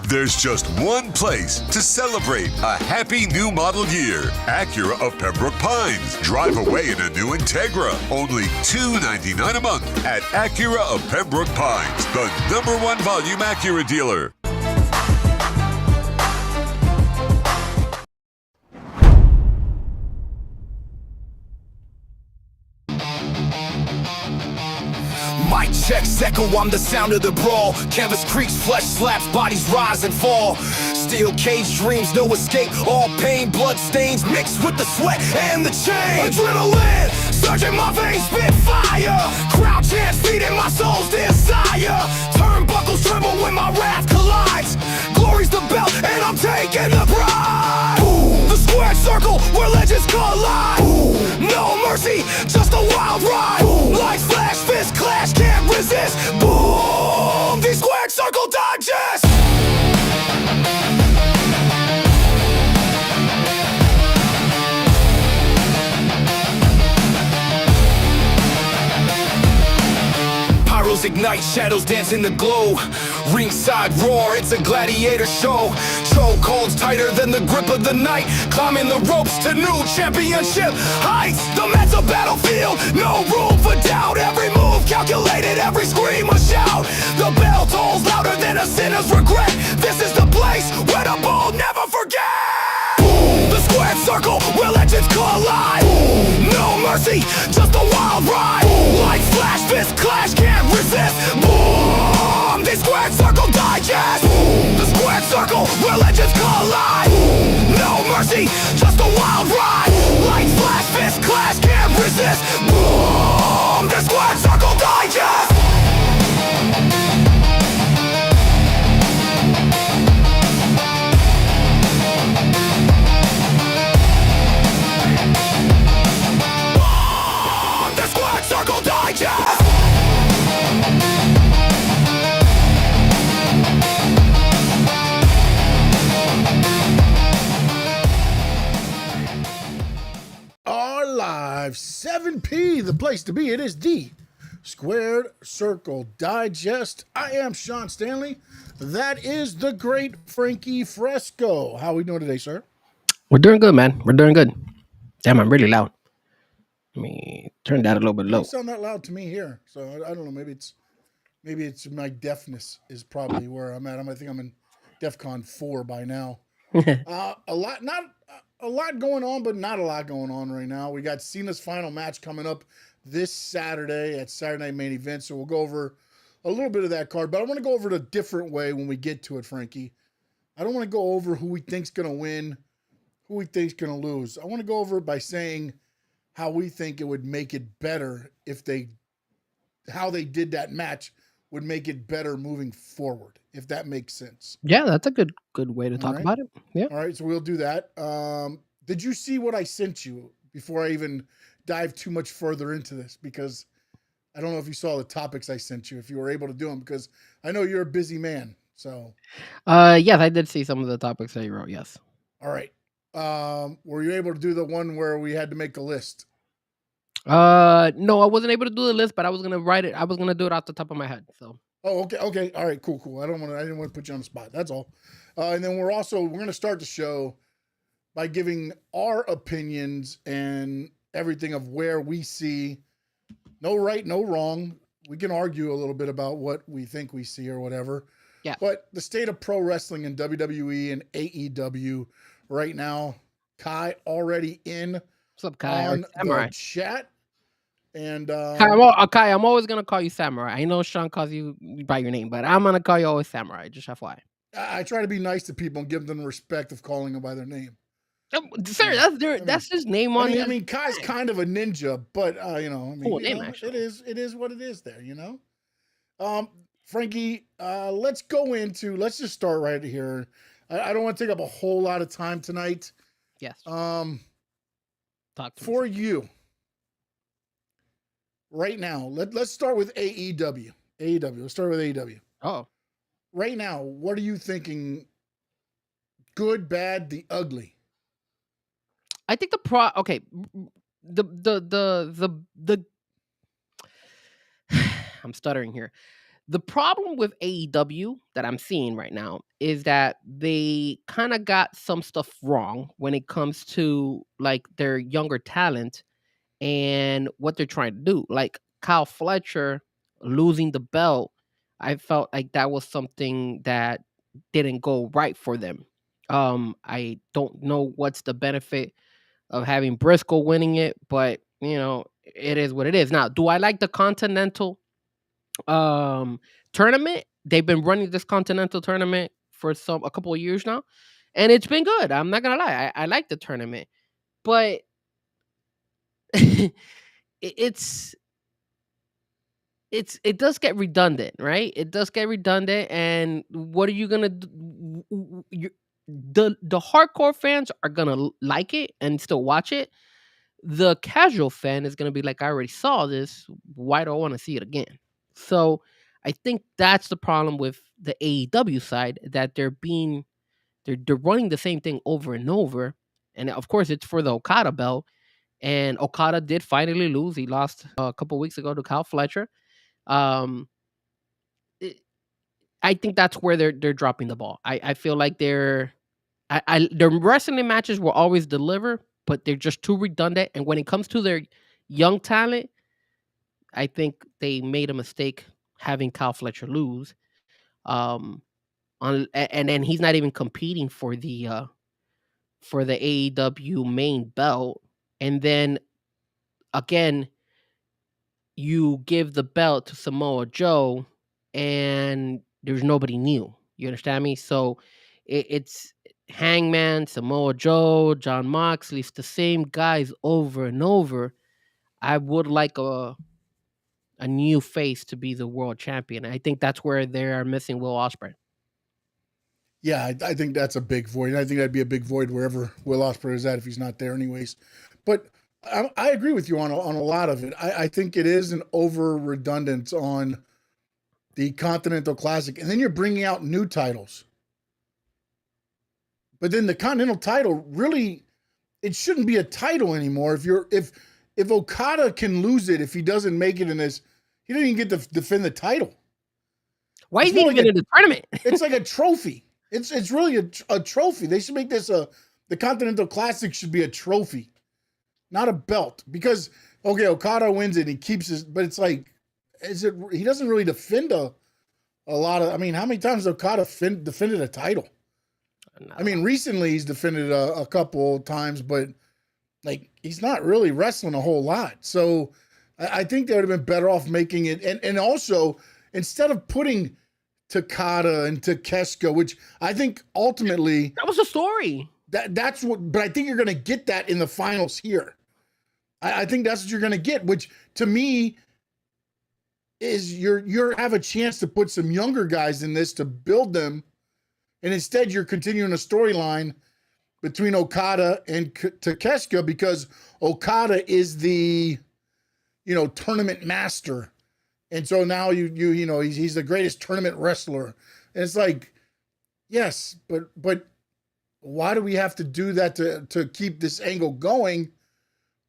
There's just one place to celebrate a happy new model year. Acura of Pembroke Pines. Drive away in a new Integra. Only $299 a month at Acura of Pembroke Pines, the #1 volume Acura dealer. Mic checks echo, I'm the sound of the brawl. Canvas creaks, flesh slaps, bodies rise and fall. Steel cage dreams, no escape. All pain, blood stains mixed with the sweat and the chain. Adrenaline surging my veins, spit fire. Crowd chants feeding my soul's desire. Turnbuckles tremble when my wrath collides. Glory's the belt and I'm taking the pride. Boom. The squared circle where legends collide. Boom. No mercy, just a wild ride. Boom. Lights flash, fist clash, can't resist. Boom. The squared circle digest. Pyros ignite, shadows dance in the glow. Ringside roar, it's a gladiator show. Chokeholds tighter than the grip of the night. Climbing the ropes to new championship heights. The mental battlefield, no room for doubt. Every move calculated, every scream a shout. The bell tolls louder than a sinner's regret. This is the place where the bold never forget. Boom. The squared circle where legends collide. Boom. No mercy, just a wild ride. Boom. Lights flash, fist clash, can't resist. Boom. The squared circle digest. Boom. The squared circle where legends collide. Boom. No mercy, just a wild ride. Lights flash, fist clash, can't resist. Boom. The squared circle digest. Circle Digest! Our live 7P, the place to be. It is the Squared Circle Digest. I am Sean Stanley. That is the great Frankie Fresco. How are we doing today, sir? We're doing good, man. We're doing good. Damn, I'm really loud. Let me turn that a little bit It low. doesn't sound that loud to me here, so I don't know. Maybe it's my deafness is probably where I'm at. I think I'm in DEFCON 4 by now. A lot going on, but not a lot going on right now. We got Cena's final match coming up this Saturday at Saturday Night Main Event, so we'll go over a little bit of that card. But I want to go over it a different way when we get to it, Frankie. I don't want to go over who we think's going to win, who we think's going to lose. I want to go over it by saying how we think it would make it better how they did that match would make it better moving forward, if that makes sense. Yeah, that's a good way to talk about it. Yeah. All right, so we'll do that. Did you see what I sent you before I even dive too much further into this? Because I don't know if you saw the topics I sent you, if you were able to do them, because I know you're a busy man. So, yes, I did see some of the topics that you wrote. Yes. All right. Were you able to do the one where we had to make a list? No, I wasn't able to do the list, but I was gonna write it. I was gonna do it off the top of my head. So. Oh, okay. All right, cool. I didn't want to put you on the spot. That's all. And then we're going to start the show by giving our opinions and everything of where we see no right, no wrong. We can argue a little bit about what we think we see or whatever. Yeah. But the state of pro wrestling in WWE and AEW right now, Kai already in What's up, Kai? on Samurai. the chat. And Kai, I'm always gonna call you Samurai. I know Sean calls you by your name, but I'm gonna call you always Samurai. Just FYI. I try to be nice to people and give them the respect of calling them by their name. Sir, that's his name on it. I mean, Kai's kind of a ninja, but Cool name, actually. it is what it is there, you know. Frankie, let's just start right here. I don't want to take up a whole lot of time tonight. Yes. Talk to for me. you right now. Let's start with AEW. Let's start with AEW. Oh. Right now, what are you thinking? Good, bad, the ugly. I think the I'm stuttering here. The problem with AEW that I'm seeing right now is that they kind of got some stuff wrong when it comes to like their younger talent and what they're trying to do. Like Kyle Fletcher losing the belt, I felt like that was something that didn't go right for them. I don't know what's the benefit of having Briscoe winning it, but it is what it is. Now, do I like the Continental tournament? They've been running this Continental tournament for a couple of years now, and it's been good. I'm not gonna lie. I like the tournament, but it's it does get redundant, right? It does get redundant, and what are you gonna do? The hardcore fans are gonna like it and still watch it. The casual fan is gonna be like, I already saw this. Why do I want to see it again? So I think that's the problem with the AEW side, that they're running the same thing over and over. And of course it's for the Okada belt. And Okada did finally lose. He lost a couple weeks ago to Kyle Fletcher. Um, it- I think that's where they're dropping the ball. I feel like their wrestling matches will always deliver, but they're just too redundant. And when it comes to their young talent, I think they made a mistake having Kyle Fletcher lose. Um, and then he's not even competing for the AEW main belt. And then again, you give the belt to Samoa Joe, and there's nobody new. You understand me? So it's Hangman, Samoa Joe, John Moxley. It's the same guys over and over. I would like a new face to be the world champion. I think that's where they are missing Will Ospreay. Yeah, I think that's a big void. I think that'd be a big void wherever Will Ospreay is at if he's not there, anyways. But I agree with you on a lot of it. I think it is an over redundant on the Continental Classic, and then you're bringing out new titles. But then the Continental title really, it shouldn't be a title anymore. If Okada can lose it, if he doesn't make it in this, he doesn't even get to defend the title. Why is he even in the tournament? It's like a trophy. It's really a trophy. They should make this the Continental Classic should be a trophy, not a belt. Because Okada wins it, and he keeps his, but it's like, he doesn't really defend a lot of. I mean, how many times has Okada defended a title? No. I mean, recently he's defended a couple times, but like he's not really wrestling a whole lot. So I think they would have been better off making it, and also instead of putting Takada and Takeshita, which I think ultimately that was a story. That's what, but I think you're going to get that in the finals here. I think that's what you're going to get, which to me is you're have a chance to put some younger guys in this to build them, and instead you're continuing a storyline between Okada and Takeshita because Okada is the tournament master. And so now he's the greatest tournament wrestler. And it's like, yes, but why do we have to do that to keep this angle going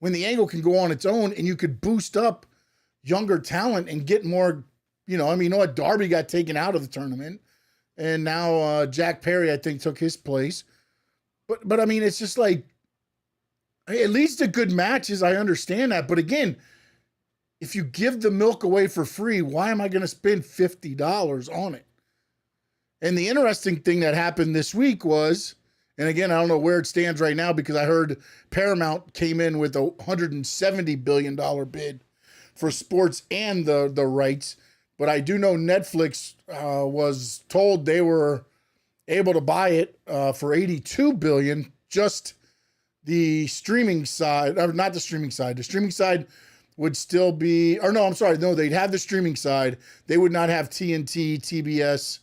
when the angle can go on its own and you could boost up younger talent and get more, Darby got taken out of the tournament and now Jack Perry, I think, took his place. But I mean, it's just like, at least the good matches, I understand that. But again, if you give the milk away for free, why am I going to spend $50 on it? And the interesting thing that happened this week was, and again, I don't know where it stands right now because I heard Paramount came in with a $170 billion bid for sports and the rights. But I do know Netflix was told they were able to buy it for $82 billion, just the streaming side, or not the streaming side. The streaming side would still be, or no, I'm sorry. No, they'd have the streaming side. They would not have TNT, TBS,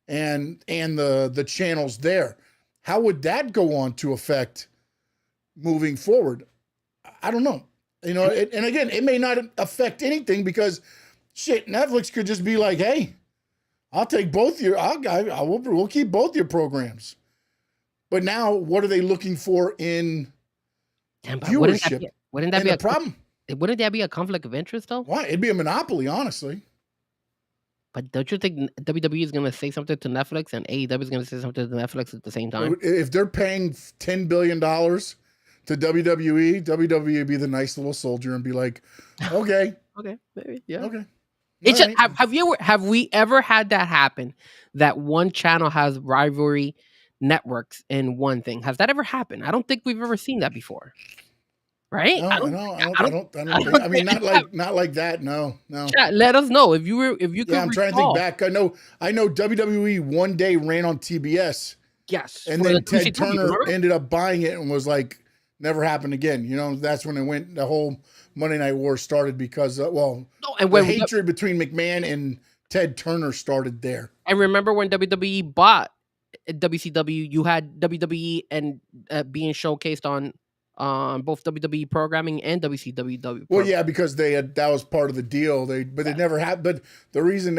and the channels there. How would that go on to affect moving forward? I don't know. And again, it may not affect anything because shit, Netflix could just be like, hey, I'll take both your, we'll keep both your programs. But now what are they looking for in viewership? Wouldn't that be a problem? Wouldn't that be a conflict of interest though? Why? It'd be a monopoly, honestly. But don't you think WWE is going to say something to Netflix and AEW is going to say something to Netflix at the same time? If they're paying $10 billion to WWE would be the nice little soldier and be like, okay, Okay, maybe, yeah. okay. It's All just, right. have we ever had that happen? That one channel has rivalry networks in one thing. Has that ever happened? I don't think we've ever seen that before. Right? No, I I don't. know. I don't. I I don't think. don't I mean, think it happened. not like that. No. Chat, let us know if you Yeah, could I'm trying to think recall. back. I know WWE one day ran on TBS, Yes, and for the then Ted WCW, Turner remember? ended up buying it and was like, never happened again. You know, that's when it went. The whole Monday Night War started because, No, and the when hatred between McMahon and Ted Turner started there. I remember when WWE bought WCW, you had WWE and being showcased on both WWE programming and WCW Well, programming. yeah, because that was part of the deal. They never had. But the reason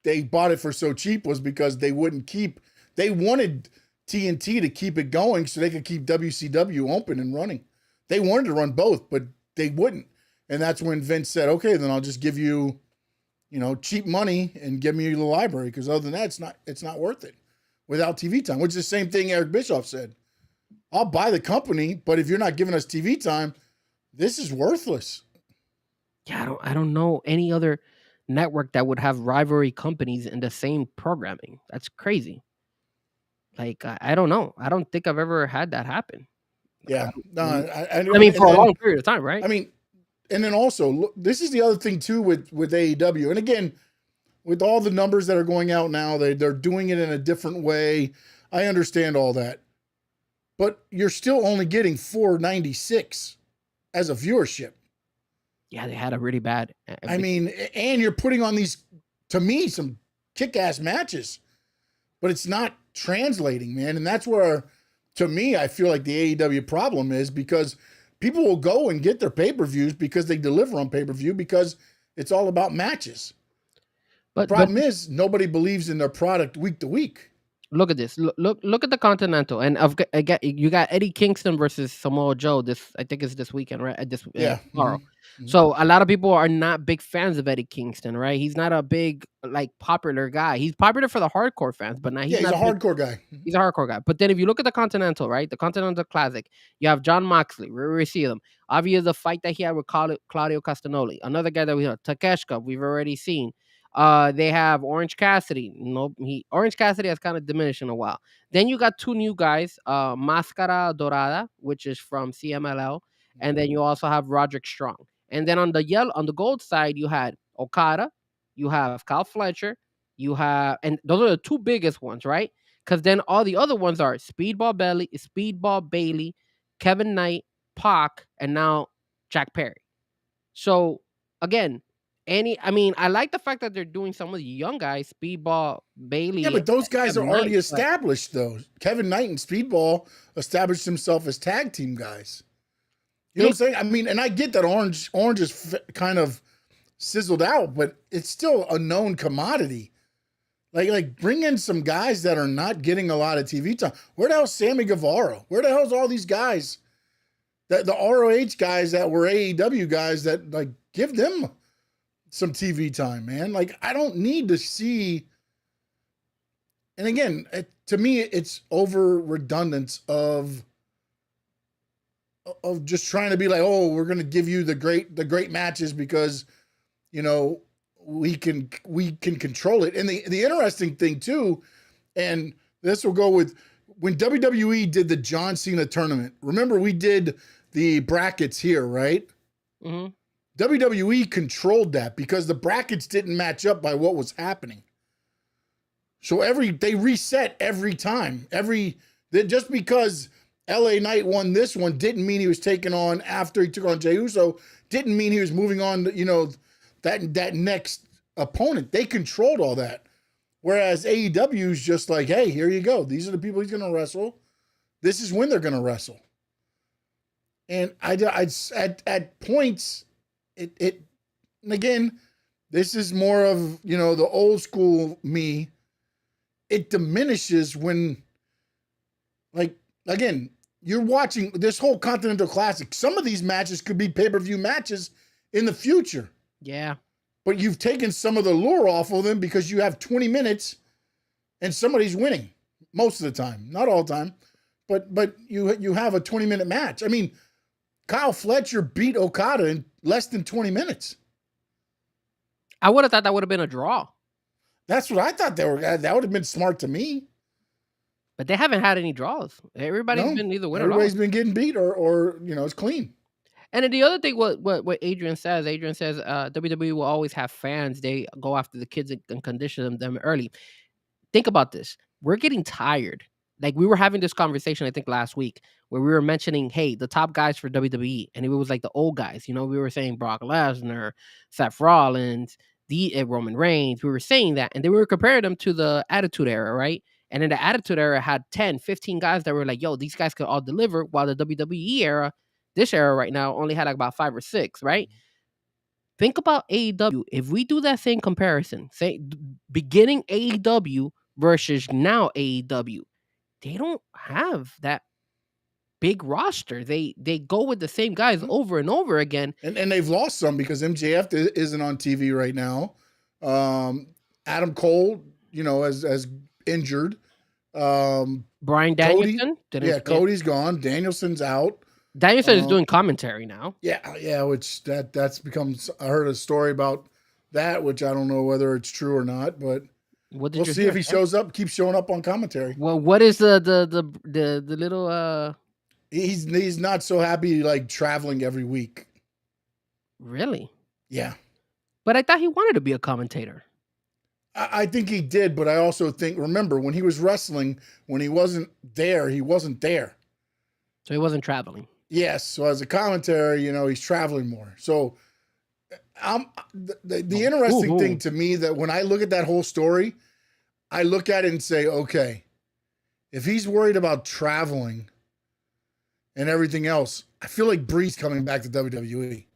they bought it for so cheap was because they wouldn't keep. They wanted TNT to keep it going so they could keep WCW open and running. They wanted to run both, but they wouldn't. And that's when Vince said, "Okay, then I'll just give you, cheap money and give me the library because other than that, it's not worth it without TV time." Which is the same thing Eric Bischoff said. I'll buy the company, but if you're not giving us TV time, this is worthless. Yeah, I don't know any other network that would have rivalry companies in the same programming. That's crazy. Like I don't know. I don't think I've ever had that happen. Yeah. No, I mean, for and a then long period of time, right? I mean, and then also look, this is the other thing too with AEW. And again, with all the numbers that are going out now, they're doing it in a different way. I understand all that. But you're still only getting 496 as a viewership. Yeah, they had a really bad. I mean, and you're putting on these, to me, some kick-ass matches, but it's not translating, man. And that's where, to me, I feel like the AEW problem is because people will go and get their pay-per-views because they deliver on pay-per-view because it's all about matches. But The problem is nobody believes in their product week to week. look at this. Look at the Continental, and you got Eddie Kingston versus Samoa Joe. This, I think, is this weekend, right? Yeah. Tomorrow. Mhm. So a lot of people are not big fans of Eddie Kingston, right? He's not a big popular guy. He's popular for the hardcore fans, but Yeah, he's not a big. hardcore guy. He's a hardcore guy. But then if you look at the Continental, right? The Continental Classic, you have John Moxley. We already see them. Obviously, the fight that he had with Claudio Castagnoli. Another guy that we have, Takeshka, we've already seen. They have Orange Cassidy. Nope, Orange Cassidy has kind of diminished in a while. Then you got two new guys, Máscara Dorada, which is from CMLL, and then you also have Roderick Strong. And then on the gold side, you had Okada, you have Kyle Fletcher, you have, and those are the two biggest ones, right? Because then all the other ones are Speedball Bailey, Kevin Knight, Pac, and now Jack Perry. So again, I mean, I like the fact that they're doing some of the young guys, Speedball Bailey. Yeah, but those guys are Kevin already Knight, established, though. Kevin Knight and Speedball established himself as tag team guys. You know what I'm saying? I mean, and I get that Orange is kind of sizzled out, but it's still a known commodity. Like bring in some guys that are not getting a lot of TV time. Where the hell's Sammy Guevara? Where the hell's all these guys? That the ROH guys that were AEW guys that give them some TV time, man. Like I don't need to see. And again, to me, it's over redundance of just trying to be like, oh, we're going to give you the great matches because, we can control it. And the interesting thing too, and this will go with when WWE did the John Cena tournament. Remember, we did the brackets here, right? Mm-hmm. WWE controlled that because the brackets didn't match up by what was happening. So they reset every time. Just because LA Knight won this one didn't mean he was taking on after he took on Jey Uso, didn't mean he was moving on to, that next opponent. They controlled all that. Whereas AEW is just like, hey, here you go. These are the people he's going to wrestle. This is when they're going to wrestle. And at points, and again, this is more of, the old school me. It diminishes when, again, you're watching this whole Continental Classic. Some of these matches could be pay-per-view matches in the future. Yeah. but you've taken some of the lure off of them because you have 20 minutes and somebody's winning most of the time, not all the time, but you have a 20-minute match. I mean, Kyle Fletcher beat Okada in less than 20 minutes. I would have thought that would have been a draw. That's what I thought they were. That would have been smart to me. But they haven't had any draws. Everybody's been either win or everybody's loss. been getting beat or it's clean. And then the other thing, what Adrian says, WWE will always have fans. They go after the kids and condition them early. Think about this. We're getting tired. Like we were having this conversation, I think last week, where we were mentioning, hey, the top guys for WWE, and it was like the old guys. You know, we were saying Brock Lesnar, Seth Rollins, Roman Reigns. We were saying that, and then we were comparing them to the Attitude Era, right? And in the Attitude Era had 10, 15 guys that were like, yo, these guys could all deliver, while the WWE era, this era right now, only had like about 5 or 6, right? Think about AEW. If we do that same comparison, say beginning AEW versus now AEW, they don't have that big roster. They go with the same guys over and over again. And they've lost some because MJF isn't on TV right now. Adam Cole, as injured. Brian Danielson. Cody's gone. Danielson's out. Danielson is doing commentary now. Yeah, which that's become. I heard a story about that, which I don't know whether it's true or not, but we'll see if he shows up. Keeps showing up on commentary. Well, what is the little? He's not so happy like traveling every week. Really? Yeah. But I thought he wanted to be a commentator. I think he did, but I also think, remember, when he was wrestling, when he wasn't there, he wasn't there. So he wasn't traveling. Yes. So as a commentary, he's traveling more. So the interesting thing to me that when I look at that whole story, I look at it and say, okay, if he's worried about traveling and everything else, I feel like Bree's coming back to WWE.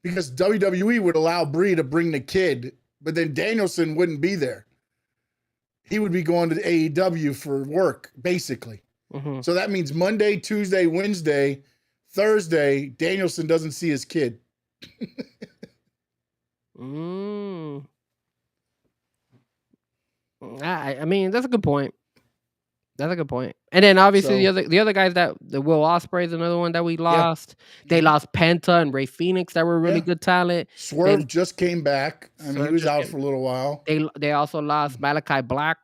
Because WWE would allow Bree to bring the kid, but then Danielson wouldn't be there. He would be going to AEW for work, basically. Mm-hmm. So that means Monday, Tuesday, Wednesday, Thursday, Danielson doesn't see his kid. I mean, that's a good point. That's a good point. And then obviously the other guys that the Will Ospreay is another one that we lost. Yeah. They lost Penta and Rey Fenix that were really good talent. Swerve just came back. I mean, he was out for a little while. They also lost Malachi Black,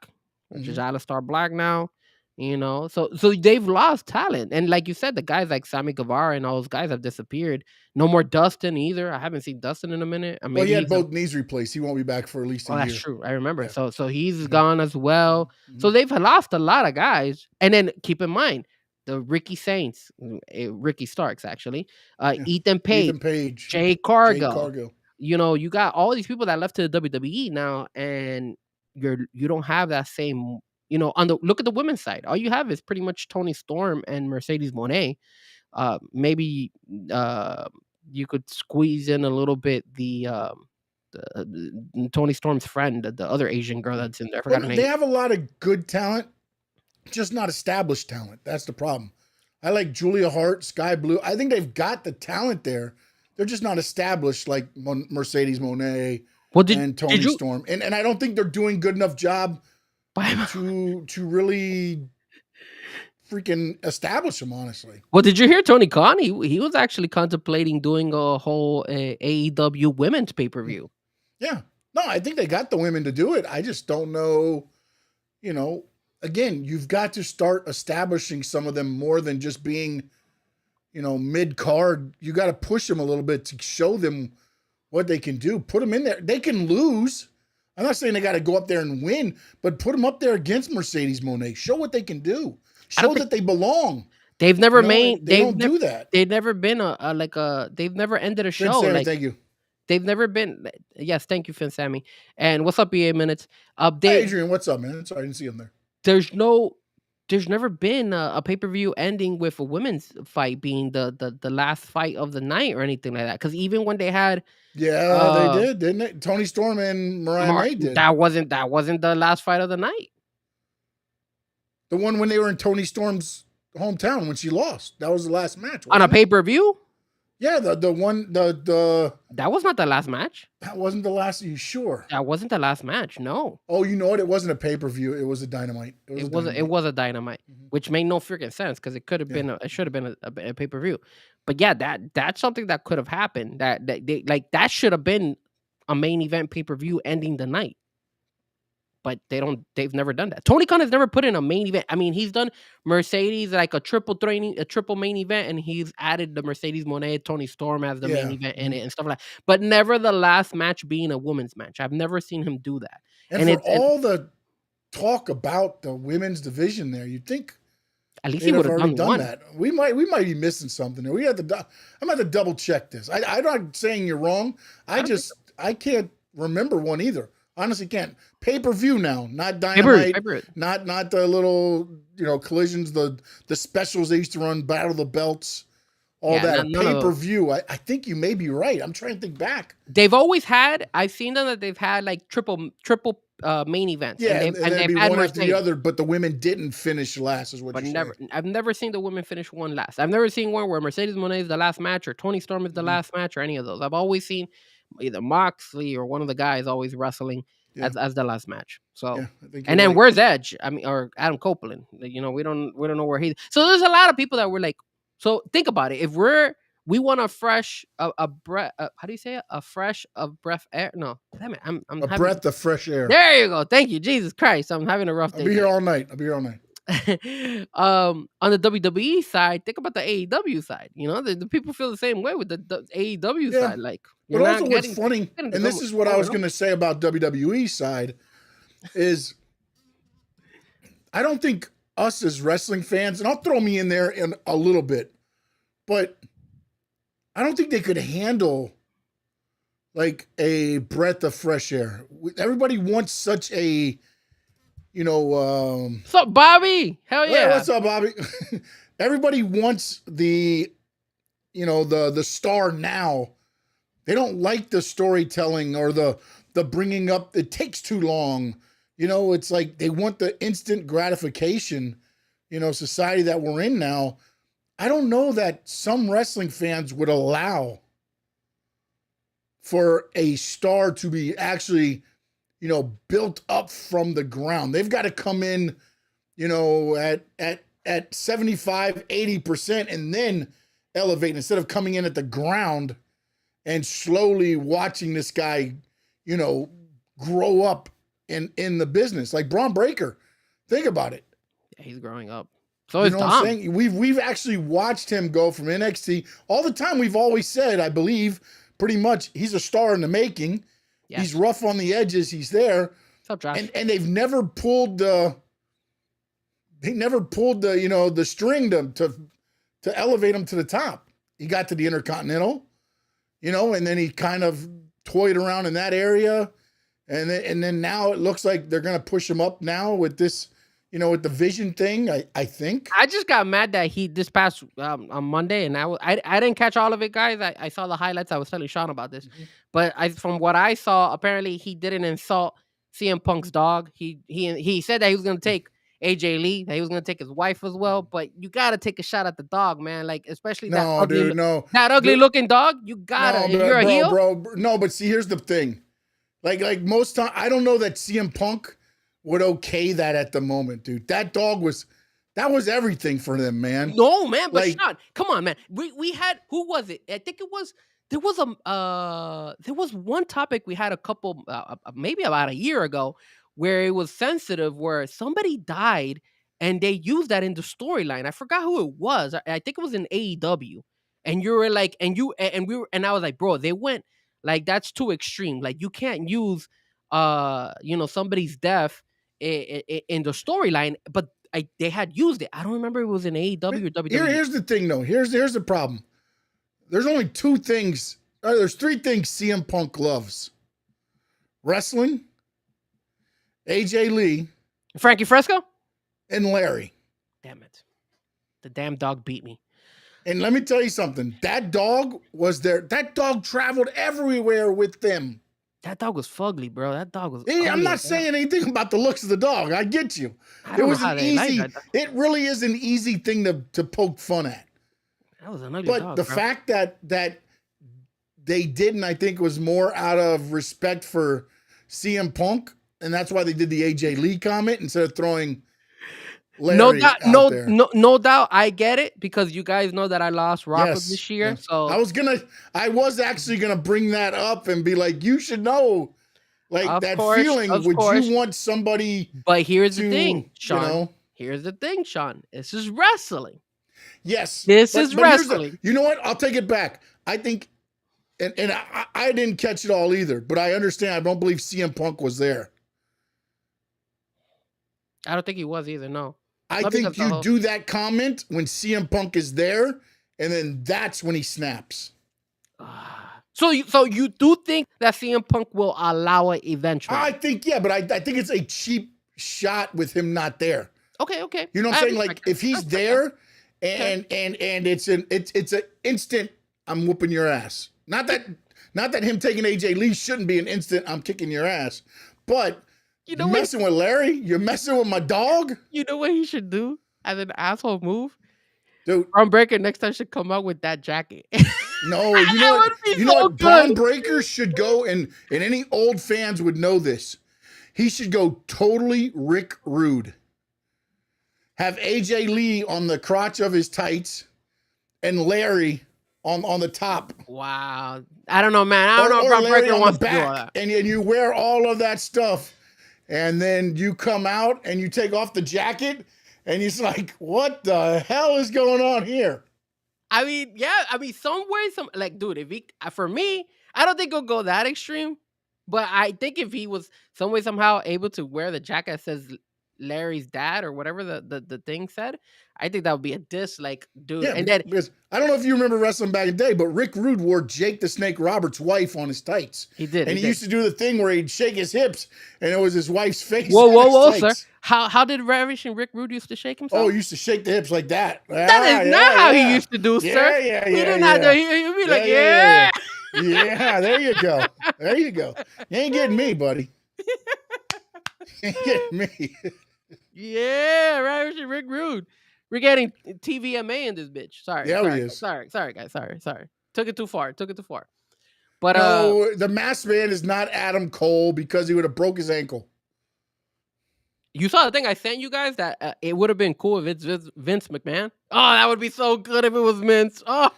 which is Aleister Black now. So they've lost talent. And like you said, the guys like Sammy Guevara and all those guys have disappeared. No more Dustin either. I haven't seen Dustin in a minute. Well, he had both knees replaced. He won't be back for at least a year. That's true. I remember. Yeah. So he's gone as well. Mm-hmm. So they've lost a lot of guys. And then keep in mind, the Ricky Starks, actually. Ethan Page, Jay Cargill. You got all these people that left to the WWE now, and you don't have that same. Look at the women's side. All you have is pretty much Toni Storm and Mercedes Moné. Maybe you could squeeze in a little bit the Toni Storm's friend, the other Asian girl that's in there. They have a lot of good talent, just not established talent. That's the problem. I like Julia Hart, Sky Blue. I think they've got the talent there. They're just not established like Mercedes Moné and Toni Storm. And I don't think they're doing good enough job to really freaking establish them, honestly. Well, did you hear Tony Khan? He was actually contemplating doing a whole AEW women's pay-per-view. Yeah. No, I think they got the women to do it. I just don't know, again, you've got to start establishing some of them more than just being, mid-card. You got to push them a little bit to show them what they can do. Put them in there. They can lose. I'm not saying they got to go up there and win, but put them up there against Mercedes Moné. Show what they can do. Show that they belong. They've never made. They don't do that. They've never been they've never ended a show. Sammy, thank you. They've never been. Yes, thank you, Finn Sammy. And what's up, EA Minutes? Hi, Adrian, what's up, man? Sorry, I didn't see him there. There's never been a pay-per-view ending with a women's fight being the last fight of the night or anything like that. Because even when they had. Yeah, they did, didn't they? Toni Storm and Mariah May did. That wasn't the last fight of the night. The one when they were in Toni Storm's hometown when she lost. That was the last match. On a pay-per-view? Yeah, the one That was not the last match. that wasn't the last. Are you sure? That wasn't the last match. No, Oh, you know what? It wasn't a pay-per-view. It was a Dynamite. It was a Dynamite. it was a Dynamite, Mhm. which made no freaking sense because it could have Yeah. been it should have been a pay per view. But yeah, that's something that could have happened. That they like that should have been a main event pay per view ending the night. But they've never done that. Tony Khan has never put in a main event. I mean, he's done Mercedes like a triple main event, and he's added the Mercedes Moné, Tony Storm as the main Yeah. event in it and stuff like that. But never the last match being a women's match. I've never seen him do that. And for all the talk about the women's division there, you'd think at least they'd he would have have already done done one. that. We might be missing something there. We have to. I'm going to double check this. I'm not saying you're wrong. I can't remember one either. Honestly, can't. Pay-per-view now, not Dynamite, Pay-per-view. not the little collisions, the specials they used to run, Battle of the Belts, all Yeah, that. none of those. Pay-per-view. I think you may be right. I'm trying to think back. They've always had. I've seen them that they've had like triple main events. Yeah, and and they've be had one after the Mercedes. other, but the women didn't finish last, is what But you're never, saying. I've never seen the women finish one last. I've never seen one where Mercedes Moné is the last match, or Tony Storm is the Mhm. last match, or any of those. I've always seen either Moxley or one of the guys always wrestling Yeah. as the last match. So, Yeah, I think and you're then right. where's Edge? I mean, or Adam Copeland? We don't know where he. So there's a lot of people that were like. So think about it. If we want a fresh a breath. How do you say it? A fresh of breath air? No, damn it. I'm a having, breath of fresh air. There you go. Thank you, Jesus Christ. I'm having a rough I'll day. be here all night. On the WWE side, think about the AEW side. The people feel the same way with the AEW Yeah. side. Like, But you're also, not what's getting- funny, getting and this go- is what I going was up. going to say about WWE side, is I don't think us as wrestling fans, and I'll throw me in there in a little bit, but I don't think they could handle like a breath of fresh air. Everybody wants such a, What's up, Bobby? Hell Hey, yeah! what's up, Bobby? Everybody wants the star now. They don't like the storytelling or the bringing up. It takes too long. It's like they want the instant gratification. Society that we're in now. I don't know that some wrestling fans would allow for a star to be actually, built up from the ground. They've got to come in, at 75, 80% and then elevate instead of coming in at the ground and slowly watching this guy, grow up in the business. Like Braun Breaker. Think about it. Yeah, he's growing up. So is what Dom. I'm saying? We've actually watched him go from NXT all the time. We've always said, I believe, pretty much he's a star in the making. Yes. He's rough on the edges. He's there. What's up, Josh? And they've never pulled the the string to elevate him to the top. He got to the Intercontinental, and then he kind of toyed around in that area. And then now it looks like they're gonna push him up now with this, with the vision thing. I think. I just got mad that he this past on Monday, and I didn't catch all of it, guys. I saw the highlights. I was telling Sean about this, but from what I saw, apparently he didn't insult CM Punk's dog. He said that he was gonna take AJ Lee, that he was gonna take his wife as well. But you gotta take a shot at the dog, man. Like especially that ugly looking dog. You gotta. No, if you're a heel, bro. No, but see, here's the thing. Like most time, I don't know that CM Punk would okay that at the moment, dude. That dog was everything for them, man. No, man, but Like- Sean, come on, man. We had who was it? I think it was there was one topic we had a couple maybe about a year ago where it was sensitive where somebody died and they used that in the storyline. I forgot who it was. I think it was in AEW. And you were like, and I was like, bro, they went like that's too extreme. Like you can't use somebody's death in the storyline, but they had used it. I don't remember if it was in AEW or WWE. Here's the thing, though. Here's the problem. There's only two things. There's three things CM Punk loves: wrestling, AJ Lee, Frankie Fresco? and Larry. Damn it. The damn dog beat me. And let me tell you something. That dog was there. That dog traveled everywhere with them. That dog was fugly, bro. That dog was Hey, I'm ugly not as hell. saying anything about the looks of the dog. I get you. I It don't was know how an they like easy. that dog. It really is an easy thing to poke fun at. That was an ugly But dog, the bro. fact that they didn't, I think, was more out of respect for CM Punk, and that's why they did the AJ Lee comment instead of throwing No Larry doubt, out there. no doubt. I get it because you guys know that I lost Rockland Yes, this year. yes. So I was actually gonna bring that up and be like, you should know, like that of feeling. Would course. you want somebody But here's the to, thing, Sean. Here's the thing, Sean. This is wrestling. Yes, This is but here's wrestling. you know what? I'll take it back. I think, and I didn't catch it all either, but I understand. I don't believe CM Punk was there. I don't think he was either. No. I Not think because the you whole- do that comment when CM Punk is there, and then that's when he snaps. So you do think that CM Punk will allow it eventually? I think, yeah, but I think it's a cheap shot with him not there. Okay. You know what I'm saying? Like if he's there and it's an instant, I'm whooping your ass. Not that him taking AJ Lee shouldn't be an instant, I'm kicking your ass. But You know you're messing with Larry, you're messing with my dog. You know what he should do as an asshole move? Dude, Braun Breaker next time should come out with that jacket. no, you know That what? would be You know so what? Braun good. Breaker should go, and any old fans would know this. He should go totally Rick Rude. Have AJ Lee on the crotch of his tights, and Larry on the top. Wow. I don't know, man. I don't know if or Braun Larry Breaker on wants the to do all back, that. and you wear all of that stuff, and then you come out and you take off the jacket, and it's like, what the hell is going on here? I mean, yeah. I mean, dude. If he, for me, I don't think he'll go that extreme. But I think if he was somehow able to wear the jacket that says Larry's dad or whatever the thing said, I think that would be a diss, like, dude. Yeah, And then because I don't know if you remember wrestling back in the day, but Rick Rude wore Jake the Snake Roberts' wife on his tights. he did. And he used to do the thing where he'd shake his hips, and it was his wife's face. Whoa, on his sir. tights. How did Ravishing Rick Rude used to shake himself? Oh, he used to shake the hips like that. That is not how he used to do, sir. Yeah, He didn't have to. He'd be like, yeah. Yeah, there you go. There you go. You ain't getting me, buddy. You ain't getting me. Yeah, Ravishing Rick Rude. We're getting TVMA in this bitch. Sorry. Yeah, sorry, he is. Sorry, guys. Sorry. Took it too far. But No, the masked man is not Adam Cole because he would have broke his ankle. you saw the thing I sent you guys that it would have been cool if it's Vince McMahon. Oh, that would be so good if it was Vince. Oh,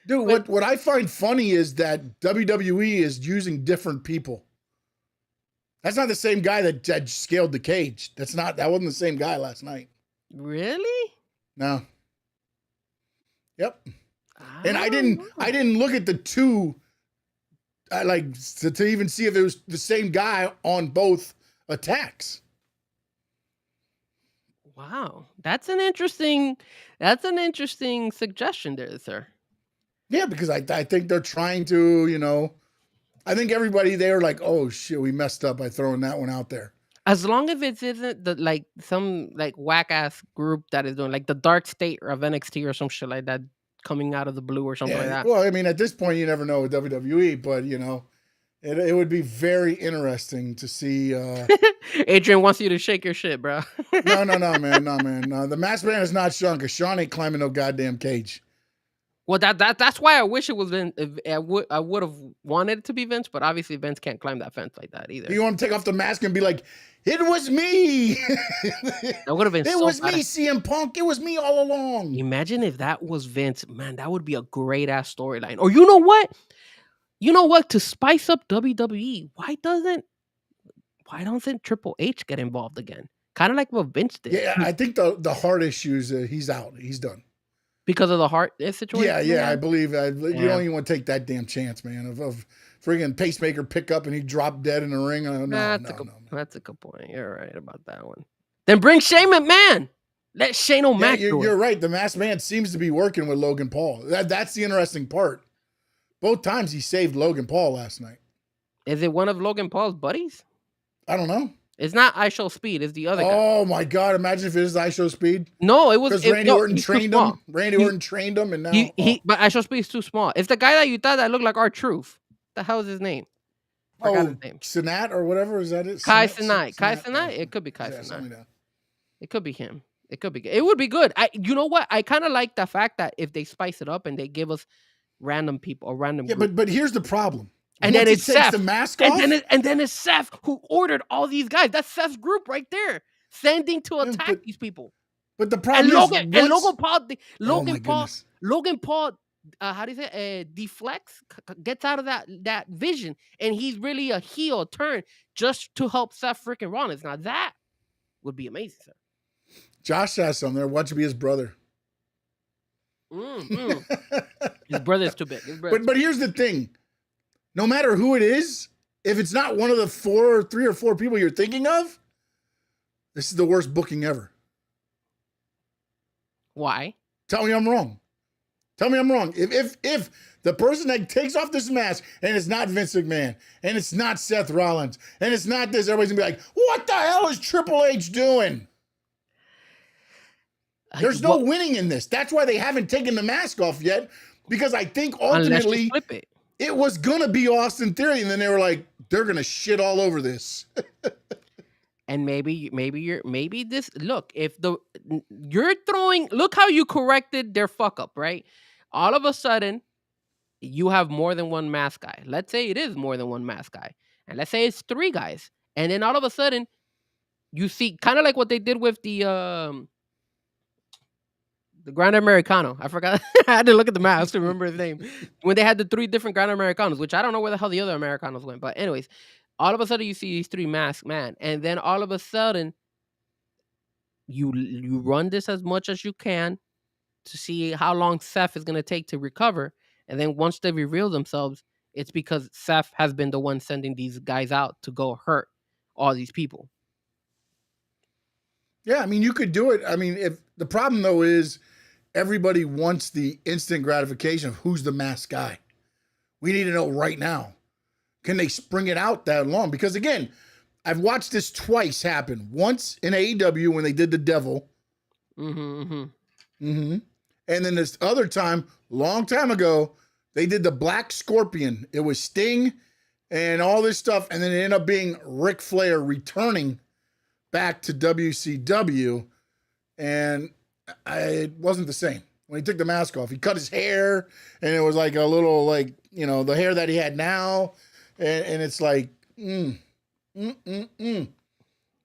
Dude, what I find funny is that WWE is using different people. That's not the same guy that scaled the cage. That wasn't the same guy last night. really? No. Yep. And I didn't look at the two to even see if it was the same guy on both attacks. Wow, that's an interesting suggestion there, sir. Yeah, because I think they're trying to, I think everybody there like, oh shit, we messed up by throwing that one out there. As long as it isn't some whack ass group that is doing like the Dark State of NXT or some shit like that coming out of the blue or something like that. Well, I mean, at this point, you never know with WWE, but it would be very interesting to see. Adrian wants you to shake your shit, bro. No, man. No, the masked man is not Sean because Sean ain't climbing no goddamn cage. Well, that's why I wish it was Vince. I would have wanted it to be Vince, but obviously Vince can't climb that fence like that either. You want to take off the mask and be like, it was me. That would have been. It was me, CM Punk. It was me all along. Imagine if that was Vince, man. That would be a great ass storyline. Or you know what? To spice up WWE, why doesn't Triple H get involved again? Kind of like what Vince did. Yeah, I think the heart issues. He's out. He's done. Because of the heart situation? Yeah, I believe. You don't even want to take that damn chance, man, of friggin' pacemaker pick up and he dropped dead in the ring. No. That's a good point. You're right about that one. Then bring Shane McMahon. Let Shane O'Mac do it. You're right. The masked man seems to be working with Logan Paul. That's the interesting part. Both times he saved Logan Paul last night. Is it one of Logan Paul's buddies? I don't know. It's not I Show Speed. It's the other guy. Oh my God! Imagine if it is I Show Speed. No, it was because Randy Orton trained him. Orton trained him, and now but I Show Speed is too small. It's the guy that you thought that looked like R-Truth. The hell is his name? Forgot his name. Sinat or whatever, is that it? Kai Cenat. Kai Cenat. It could be Kai Cenat. Like that. It could be him. It could be. It would be good. You know what? I kind of like the fact that if they spice it up and they give us random people or random Yeah, group, but here's the problem. and Once then he it's takes Seth, the mask and off, then it's Seth who ordered all these guys. That's Seth's group right there, sending to yeah, attack these people. but the And problem is Logan Paul, oh my goodness. Logan Paul, how do you say? Deflects, gets out of that vision, and he's really a heel turn just to help Seth freaking Rollins. Now that would be amazing, sir. Josh has some there. Watch it be his brother. His brother's too big. But here's the thing. No matter who it is, if it's not one of the 3 or 4 people you're thinking of, this is the worst booking ever. Why? Tell me I'm wrong. Tell me I'm wrong. If the person that takes off this mask and it's not Vince McMahon and it's not Seth Rollins and it's not this, everybody's gonna be like, what the hell is Triple H doing? There's no winning in this. That's why they haven't taken the mask off yet, because I think ultimately it was gonna be Austin Theory, and then they were like, they're gonna shit all over this. And maybe this, look, if you're throwing, look how you corrected their fuck up, right? All of a sudden, you have more than one mask guy. Let's say it is more than one mask guy. And let's say it's 3 guys. And then all of a sudden, you see kind of like what they did with the Grand Americano. I forgot. I had to look at the mask to remember his name. When they had the 3 different Grand Americanos, which I don't know where the hell the other Americanos went. But anyways, all of a sudden you see these 3 masked man. And then all of a sudden, you run this as much as you can to see how long Seth is going to take to recover. And then once they reveal themselves, it's because Seth has been the one sending these guys out to go hurt all these people. Yeah, I mean, you could do it. I mean, if the problem though is everybody wants the instant gratification of who's the masked guy. We need to know right now. Can they spring it out that long? Because again, I've watched this twice happen. Once in AEW when they did the Devil. And then this other time, long time ago, they did the Black Scorpion. It was Sting and all this stuff. And then it ended up being Ric Flair returning back to WCW. And it wasn't the same. When he took the mask off, he cut his hair. And it was like a little, like, you know, the hair that he had now. And it's like, It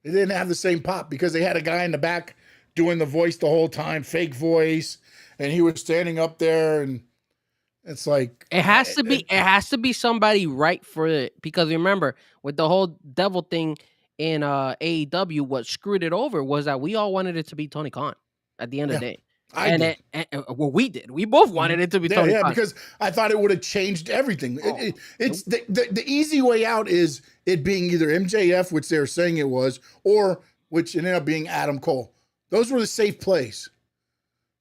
didn't have the same pop because they had a guy in the back doing the voice the whole time, fake voice. And he was standing up there, and it's like it has to be somebody right for it, because remember with the whole Devil thing in AEW, what screwed it over was that we all wanted it to be Tony Khan at the end of the day. We did. We both wanted it to be Tony Khan. Yeah, because I thought it would have changed everything. It's the easy way out is it being either MJF, which they were saying it was, or which ended up being Adam Cole. Those were the safe plays.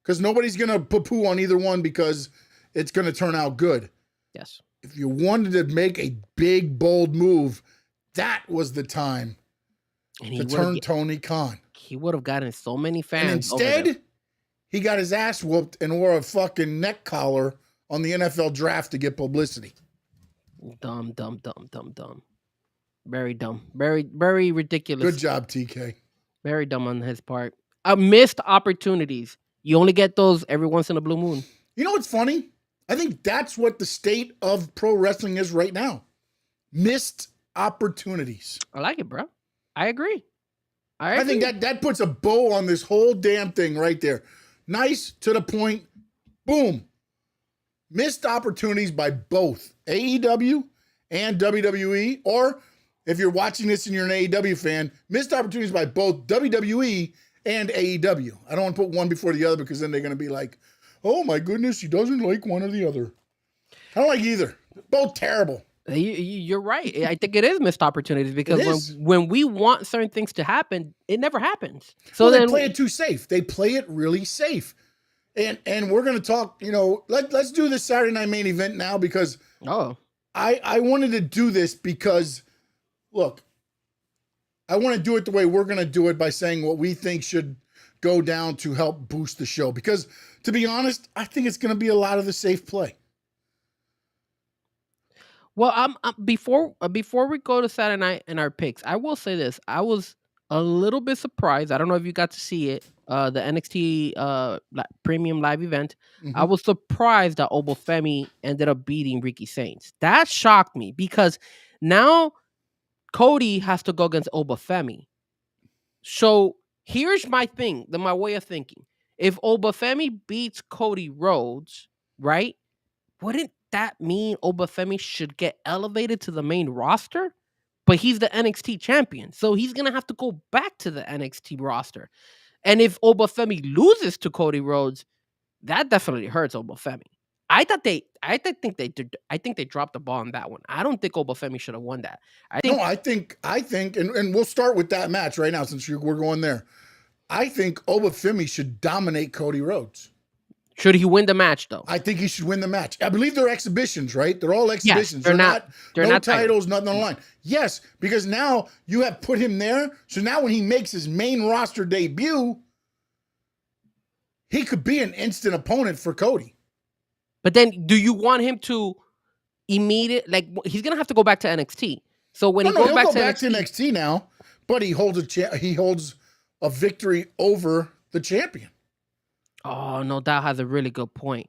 Because nobody's going to poo-poo on either one because it's going to turn out good. Yes. If you wanted to make a big, bold move, that was the time to turn Tony Khan. He would have gotten so many fans. And instead, he got his ass whooped and wore a fucking neck collar on the NFL draft to get publicity. Dumb. Very dumb. Very ridiculous. Good job, TK. Very dumb on his part. Missed opportunities. You only get those every once in a blue moon. You know what's funny? I think that's what the state of pro wrestling is right now. Missed opportunities. I like it, bro. I agree. I think that puts a bow on this whole damn thing right there. Nice, to the point. Boom. Missed opportunities by both AEW and WWE. Or if you're watching this and you're an AEW fan, missed opportunities by both WWE and AEW. I don't want to put one before the other because then they're going to be like, oh my goodness, he doesn't like one or the other. I don't like either. Both terrible. You're right. I think it is missed opportunities because when we want certain things to happen, it never happens. So they play it too safe. They play it really safe. And we're going to talk, let's do this Saturday Night Main Event now because I wanted to do this because, look, I want to do it the way we're going to do it by saying what we think should go down to help boost the show. Because, to be honest, I think it's going to be a lot of the safe play. Well, before we go to Saturday night and our picks, I will say this: I was a little bit surprised. I don't know if you got to see it. The NXT premium live event. I Mhm. was surprised that Obafemi ended up beating Ricky Saints. That shocked me because now Cody has to go against Obafemi. So here's my thing, my way of thinking. If Obafemi beats Cody Rhodes, right? Wouldn't that mean Obafemi should get elevated to the main roster? But he's the NXT champion, so he's gonna have to go back to the NXT roster. And if Obafemi loses to Cody Rhodes, that definitely hurts Obafemi. I think they dropped the ball on that one. I don't think Obafemi should have won that. I No, think I think, and we'll start with that match right now since we're going there. I think Obafemi should dominate Cody Rhodes. should he win the match though? I think he should win the match. I believe they're exhibitions, right? They're all Yes, exhibitions. they're not. They're no not titles, nothing on the line. Yes, because now you have put him there. So now when he makes his main roster debut, he could be an instant opponent for Cody. But then, do you want him to he's gonna have to go back to NXT? So when No, he no, goes he'll back go to back NXT, to NXT now, but he holds a victory over the champion. oh no, that has a really good point.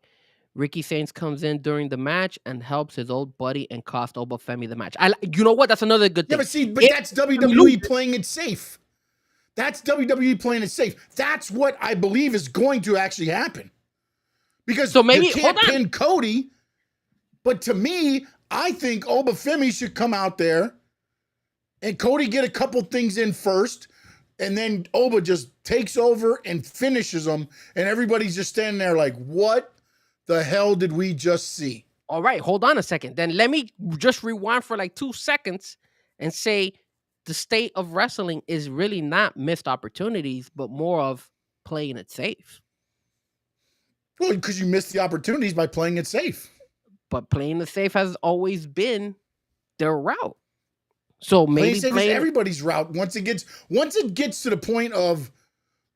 Ricky Saints comes in during the match and helps his old buddy and cost Obafemi the match. You know what? That's another good Yeah, thing. but If that's Obafemi WWE loses- playing it safe. That's WWE playing it safe. That's what I believe is going to actually happen. Because So maybe you can't hold on. pin Cody, but to me, I think Obafemi should come out there and Cody get a couple things in first, and then Oba just takes over and finishes him, and everybody's just standing there like, what the hell did we just see? All right, hold on a second. Then let me just rewind for like 2 seconds and say the state of wrestling is really not missed opportunities, but more of playing it safe. Well, because you missed the opportunities by playing it safe. But playing it safe has always been their route. So Playing maybe safe is everybody's route. Once it gets to the point of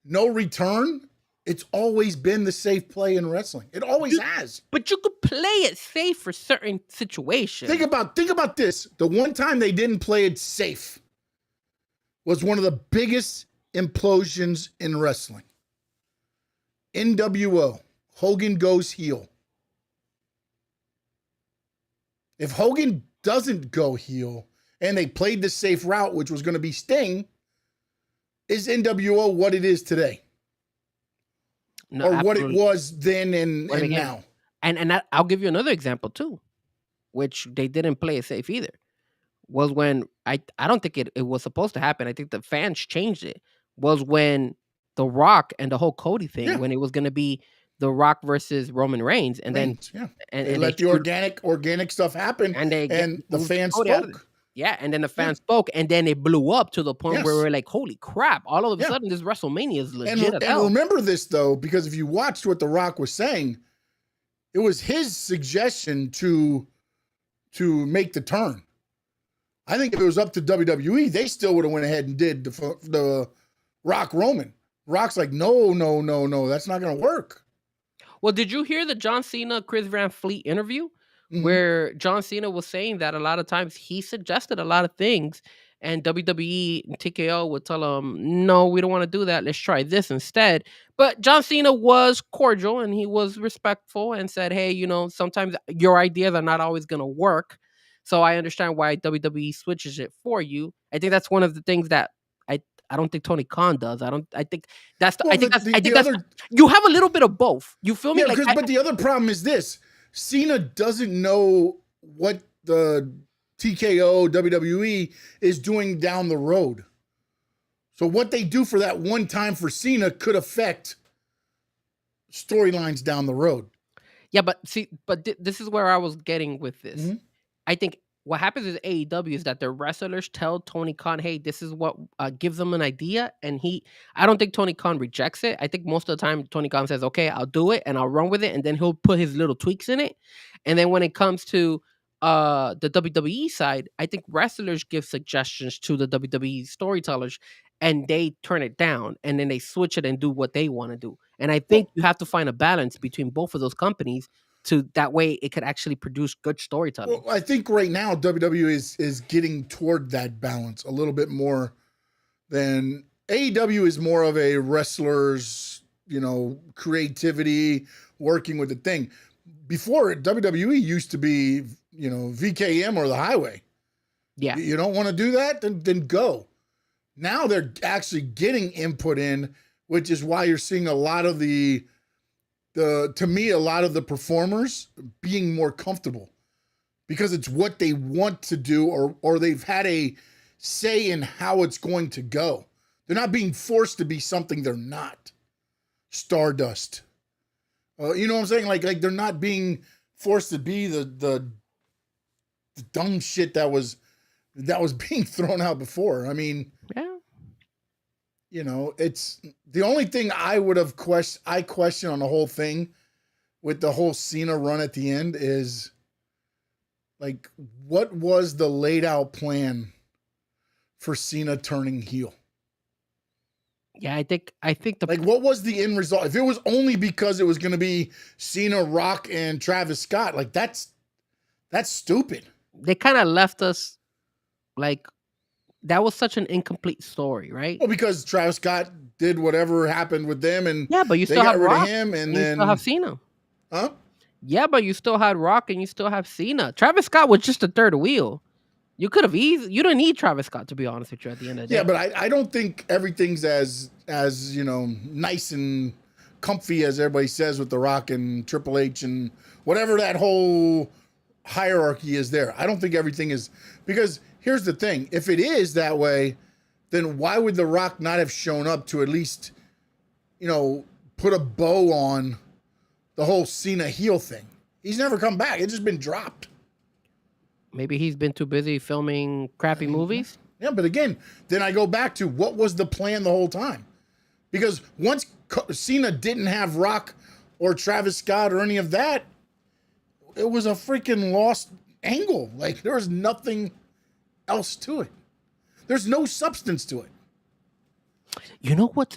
no return, it's always been the safe play in wrestling. It always has. but you could play it safe for certain situations. Think about this. The one time they didn't play it safe was one of the biggest implosions in wrestling. NWO. Hogan goes heel. If Hogan doesn't go heel and they played the safe route, which was going to be Sting, is NWO what it is today? No, Or what it absolutely. was then and again, now? And I'll give you another example too, which they didn't play it safe either. Was when I don't think it was supposed to happen. I think the fans changed it. Was when The Rock and the whole Cody thing, Yeah. when it was going to be The Rock versus Roman Reigns, and Reigns, yeah. then They let the organic stuff happen, and the moved fans Cody out of spoke. yeah, and then the fans spoke, and then it blew up to the point where Yes. we're like, "Holy crap!" All of a Yeah. sudden, this WrestleMania is legit And as hell. remember this though, because if you watched what The Rock was saying, it was his suggestion to make the turn. I think if it was up to WWE, they still would have went ahead and did the Rock Roman. Rock's like, no, that's not going to work. Well, did you hear the John Cena Chris Van Fleet interview Mhm. where John Cena was saying that a lot of times he suggested a lot of things, and WWE and TKO would tell him, "No, we don't want to do that. Let's try this instead." But John Cena was cordial and he was respectful and said, "Hey, sometimes your ideas are not always going to work. So I understand why WWE switches it for you." I think that's one of the things that I don't think Tony Khan does. I think that's Well, I think the that's other you have a little bit of both. You feel me? yeah, but the other problem is this: Cena doesn't know what the TKO WWE is doing down the road. So what they do for that one time for Cena could affect storylines down the road. Yeah, but see, this is where I was getting with this. Mhm. I think what happens is AEW is that the wrestlers tell Tony Khan, "Hey, this is what gives them an idea," and I don't think Tony Khan rejects it. I think most of the time Tony Khan says, "Okay, I'll do it and I'll run with it," and then he'll put his little tweaks in it. And then when it comes to the WWE side, I think wrestlers give suggestions to the WWE storytellers, and they turn it down, and then they switch it and do what they want to do. And I think you have to find a balance between both of those companies to that way it could actually produce good storytelling. Well, I think right now WWE is getting toward that balance a little bit more then AEW is more of a wrestler's, creativity, working with the thing. Before, WWE used to be, VKM or the highway. Yeah. You don't want to do that? Then go. Now they're actually getting input in, which is why you're seeing a lot of a lot of the performers being more comfortable because it's what they want to do or they've had a say in how it's going to go. They're not being forced to be something they're not. Stardust. You know what I'm saying? Like they're not being forced to be the dumb shit that was being thrown out before. I mean, Yeah. It's the only thing I would have question on the whole thing with the whole Cena run at the end is like, what was the laid out plan for Cena turning heel? Yeah, I think the Like, what was the end result? If it was only because it was going to be Cena, Rock, and Travis Scott, like that's stupid. they kind of left us like that was such an incomplete story, right? Well, because Travis Scott did whatever happened with them, and Yeah, but you they still got have rid Rock, of him, and you then still have Cena. huh? Yeah, but you still had Rock and you still have Cena. Travis Scott was just a third wheel. You could have you don't need Travis Scott, to be honest with you, at the end of the day. Yeah, but I don't think everything's as nice and comfy as everybody says with The Rock and Triple H and whatever that whole hierarchy is there. I don't think everything is, because here's the thing. If it is that way, then why would The Rock not have shown up to at least, put a bow on the whole Cena heel thing? He's never come back. It's just been dropped. Maybe he's been too busy filming crappy movies. Yeah, but again, then I go back to what was the plan the whole time? Because once Cena didn't have Rock or Travis Scott or any of that, it was a freaking lost angle. Like, there was nothing else to it. There's no substance to it. You know what?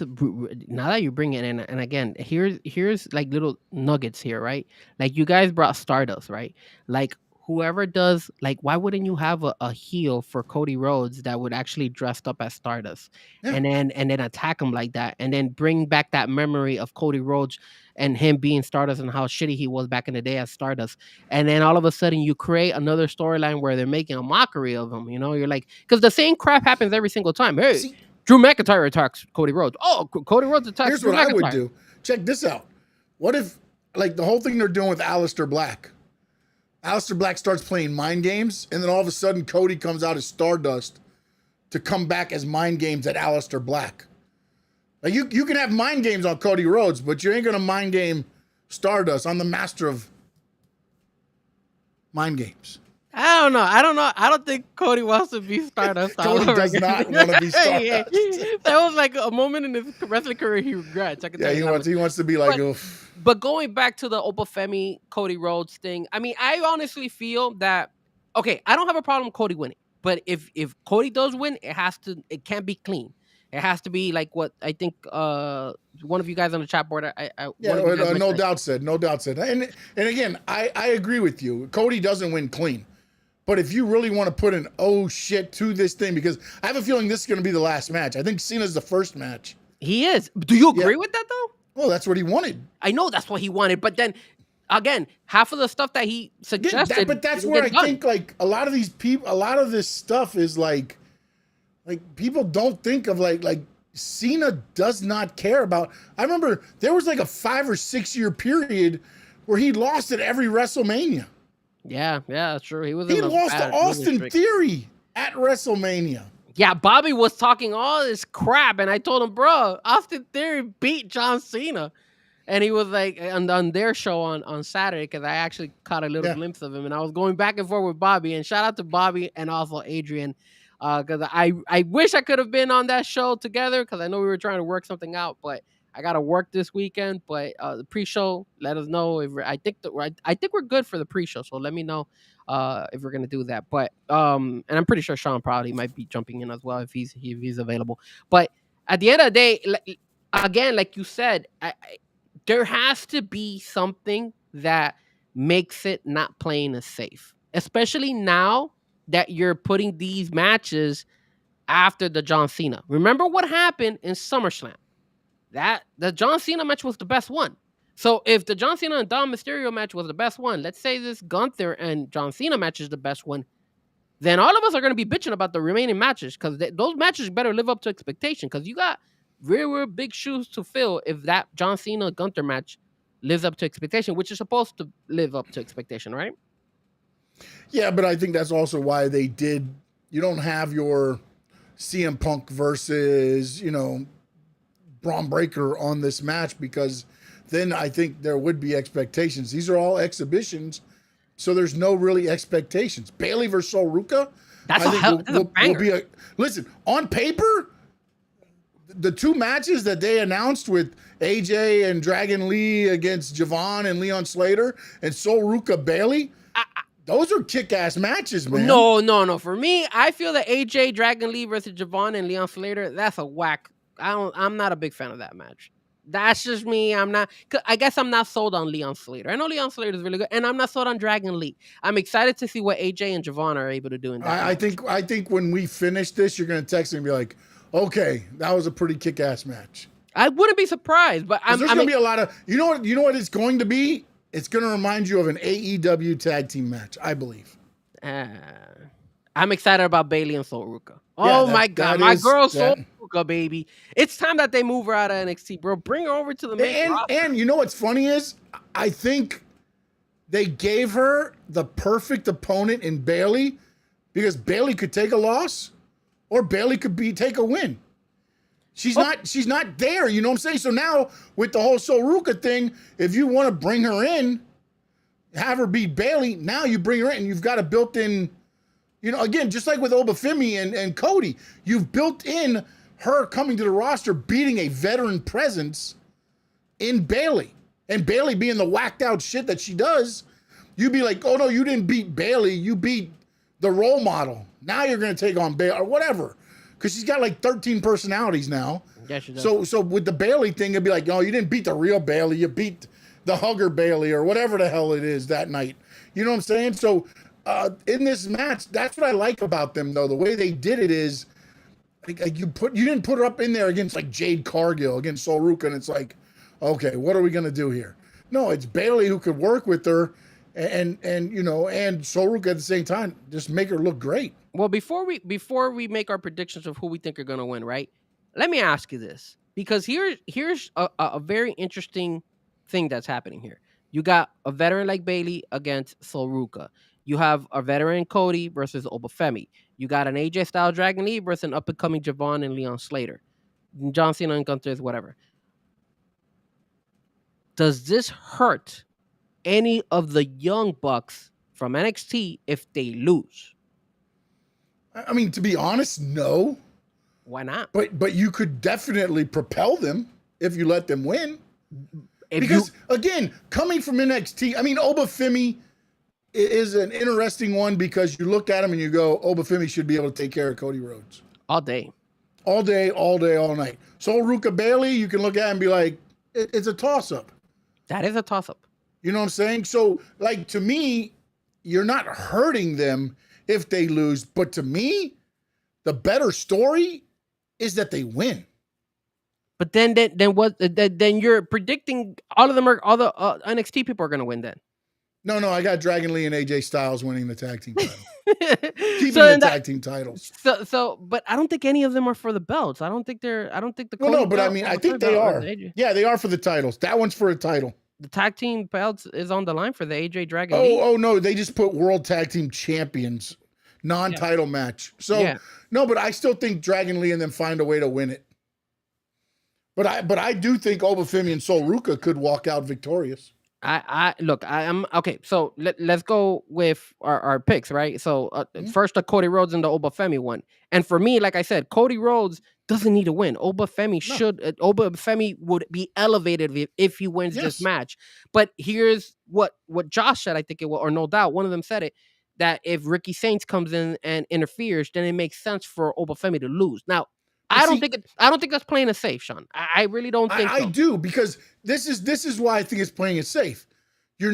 Now that you bring it in, and again, here's like little nuggets here, right? Like you guys brought Stardust, right? Like whoever does, like, why wouldn't you have a heel for Cody Rhodes that would actually dressed up as Stardust, Yeah. and then attack him like that, and then bring back that memory of Cody Rhodes and him being Stardust and how shitty he was back in the day as Stardust, and then all of a sudden you create another storyline where they're making a mockery of him. You're like, because the same crap happens every single time. Hey. See, Drew McIntyre attacks Cody Rhodes. Oh, Cody Rhodes attacks here's Drew what McIntyre. I would do. Check this out. What if, like, the whole thing they're doing with Aleister Black? Aleister Black starts playing mind games, and then all of a sudden Cody comes out as Stardust to come back as mind games at Aleister Black. Like, you can have mind games on Cody Rhodes, but you ain't going to mind game Stardust. I'm the master of mind games. I don't know. I don't think Cody wants to be Stardust. Cody does not want to be Stardust. That was like a moment in his wrestling career he regrets. I can Yeah, tell you he wants to be like, oof. But going back to the Obafemi Cody Rhodes thing, I mean, I honestly feel that, okay, I don't have a problem with Cody winning, but if Cody does win, it can't be clean. It has to be like what I think one of you guys on the chat board, No doubt said, and again, I agree with you. Cody doesn't win clean. But if you really want to put an oh shit to this thing, because I have a feeling this is going to be the last match. I think Cena's the first match. He is. Do you agree with that though? Well, that's what he wanted. I know that's what he wanted, but then again, half of the stuff that he suggested. But that's where I think like a lot of these people, a lot of this stuff is like people don't think of like Cena does not care about. I remember there was like a 5 or 6 year period where he lost at every WrestleMania. Yeah, that's true. He lost to Austin Theory at WrestleMania. Yeah, Bobby was talking all this crap, and I told him, bro, Austin Theory beat John Cena. And he was like, on their show on Saturday, because I actually caught a little glimpse of him, and I was going back and forth with Bobby, and shout out to Bobby and also Adrian, because I wish I could have been on that show together, because I know we were trying to work something out, but I got to work this weekend. But the pre-show, let us know if I think we're good for the pre-show, so let me know if we're gonna do that. But and I'm pretty sure Sean probably might be jumping in as well if he's available. But at the end of the day, again, like you said, there has to be something that makes it not playing as safe, especially now that you're putting these matches after the John Cena. Remember what happened in SummerSlam? That the John Cena match was the best one. So if the John Cena and Dom Mysterio match was the best one, let's say this Gunther and John Cena match is the best one, then all of us are going to be bitching about the remaining matches because those matches better live up to expectation because you got real big shoes to fill if that John Cena Gunther match lives up to expectation, which is supposed to live up to expectation, right? Yeah, but I think that's also why they did. You don't have your CM Punk versus, Braun Breaker on this match because then I think there would be expectations. These are all exhibitions, so there's no really expectations. Bailey versus Sol Ruca, That's I a think hell. That's a banger. will be a listen on paper. The two matches that they announced with AJ and Dragon Lee against Javon and Leon Slater and Sol Ruca Bailey, those are kick-ass matches, man. No. For me, I feel that AJ Dragon Lee versus Javon and Leon Slater, that's a whack. I'm not a big fan of that match. That's just me. I guess I'm not sold on Leon Slater. I know Leon Slater is really good, and I'm not sold on Dragon Lee. I'm excited to see what AJ and Javon are able to do in that match. I think when we finish this, you're gonna text me and be like, okay, that was a pretty kick-ass match. I wouldn't be surprised, but There's gonna be a lot of you know what it's going to be? It's gonna remind you of an AEW tag team match, I believe. I'm excited about Bailey and Sol Ruca. Oh my God, my girl Sol Ruca, baby! It's time that they move her out of NXT, bro. Bring her over to the main roster. And you know what's funny is I think they gave her the perfect opponent in Bailey because Bailey could take a loss or Bailey could take a win. She's not there, you know what I'm saying? So now with the whole Sol Ruca thing, if you want to bring her in, have her beat Bailey, now you bring her in and you've got a built-in, again, just like with Obafemi and Cody, you've built in her coming to the roster, beating a veteran presence in Bailey. And Bailey being the whacked out shit that she does, you'd be like, oh no, you didn't beat Bailey, you beat the role model. Now you're going to take on Bailey or whatever. Because she's got like 13 personalities now. Yeah, she does. So with the Bailey thing, it'd be like, oh, you didn't beat the real Bailey. You beat the hugger Bailey or whatever the hell it is that night. You know what I'm saying? So in this match, that's what I like about them, though. The way they did it is like you didn't put her up in there against like Jade Cargill, against Sol Ruca, and it's like, okay, what are we going to do here? No, it's Bailey who could work with her and Sol Ruca at the same time, just make her look great. Well, before we make our predictions of who we think are going to win, right? Let me ask you this, because here's a very interesting thing that's happening here. You got a veteran like Bailey against Sol Ruca. You have a veteran Cody versus Obafemi. You got an AJ Styles Dragon Lee versus an up and coming Javon and Leon Slater. John Cena and Gunther is whatever. Does this hurt any of the young bucks from NXT if they lose? I mean, to be honest, no. Why not? But you could definitely propel them if you let them win. Again, coming from NXT, I mean, Obafemi is an interesting one because you look at him and you go, Obafemi should be able to take care of Cody Rhodes. All day. All day, all night. Sol Ruca Bailey, you can look at and be like, it's a toss-up. That is a toss-up. You know what I'm saying? So, like, to me, you're not hurting them if they lose. But to me, the better story is that they win. But then you're predicting all the NXT people are going to win then. No, I got Dragon Lee and AJ Styles winning the tag team title. Keeping the tag team titles. But I don't think any of them are for the belts. I don't think the Well, no, but I mean, I think they are. Yeah, they are for the titles. That one's for a title. The tag team belts is on the line for the AJ Dragon Lee. Oh no, they just put World Tag Team Champions, non-title match. So no, but I still think Dragon Lee and them find a way to win it. But I do think Obafemi and Sol Ruca could walk out victorious. I am okay. So let's go with our picks, right? So first the Cody Rhodes and the Obafemi one. And for me, like I said, Cody Rhodes doesn't need to win. Obafemi would be elevated if he wins this match. But here's what Josh said, I think it was, or no doubt, one of them said it, that if Ricky Saints comes in and interferes, then it makes sense for Obafemi to lose. Now, I don't think that's playing it safe, Sean. I really don't think so. I do, because this is why I think it's playing it safe. You're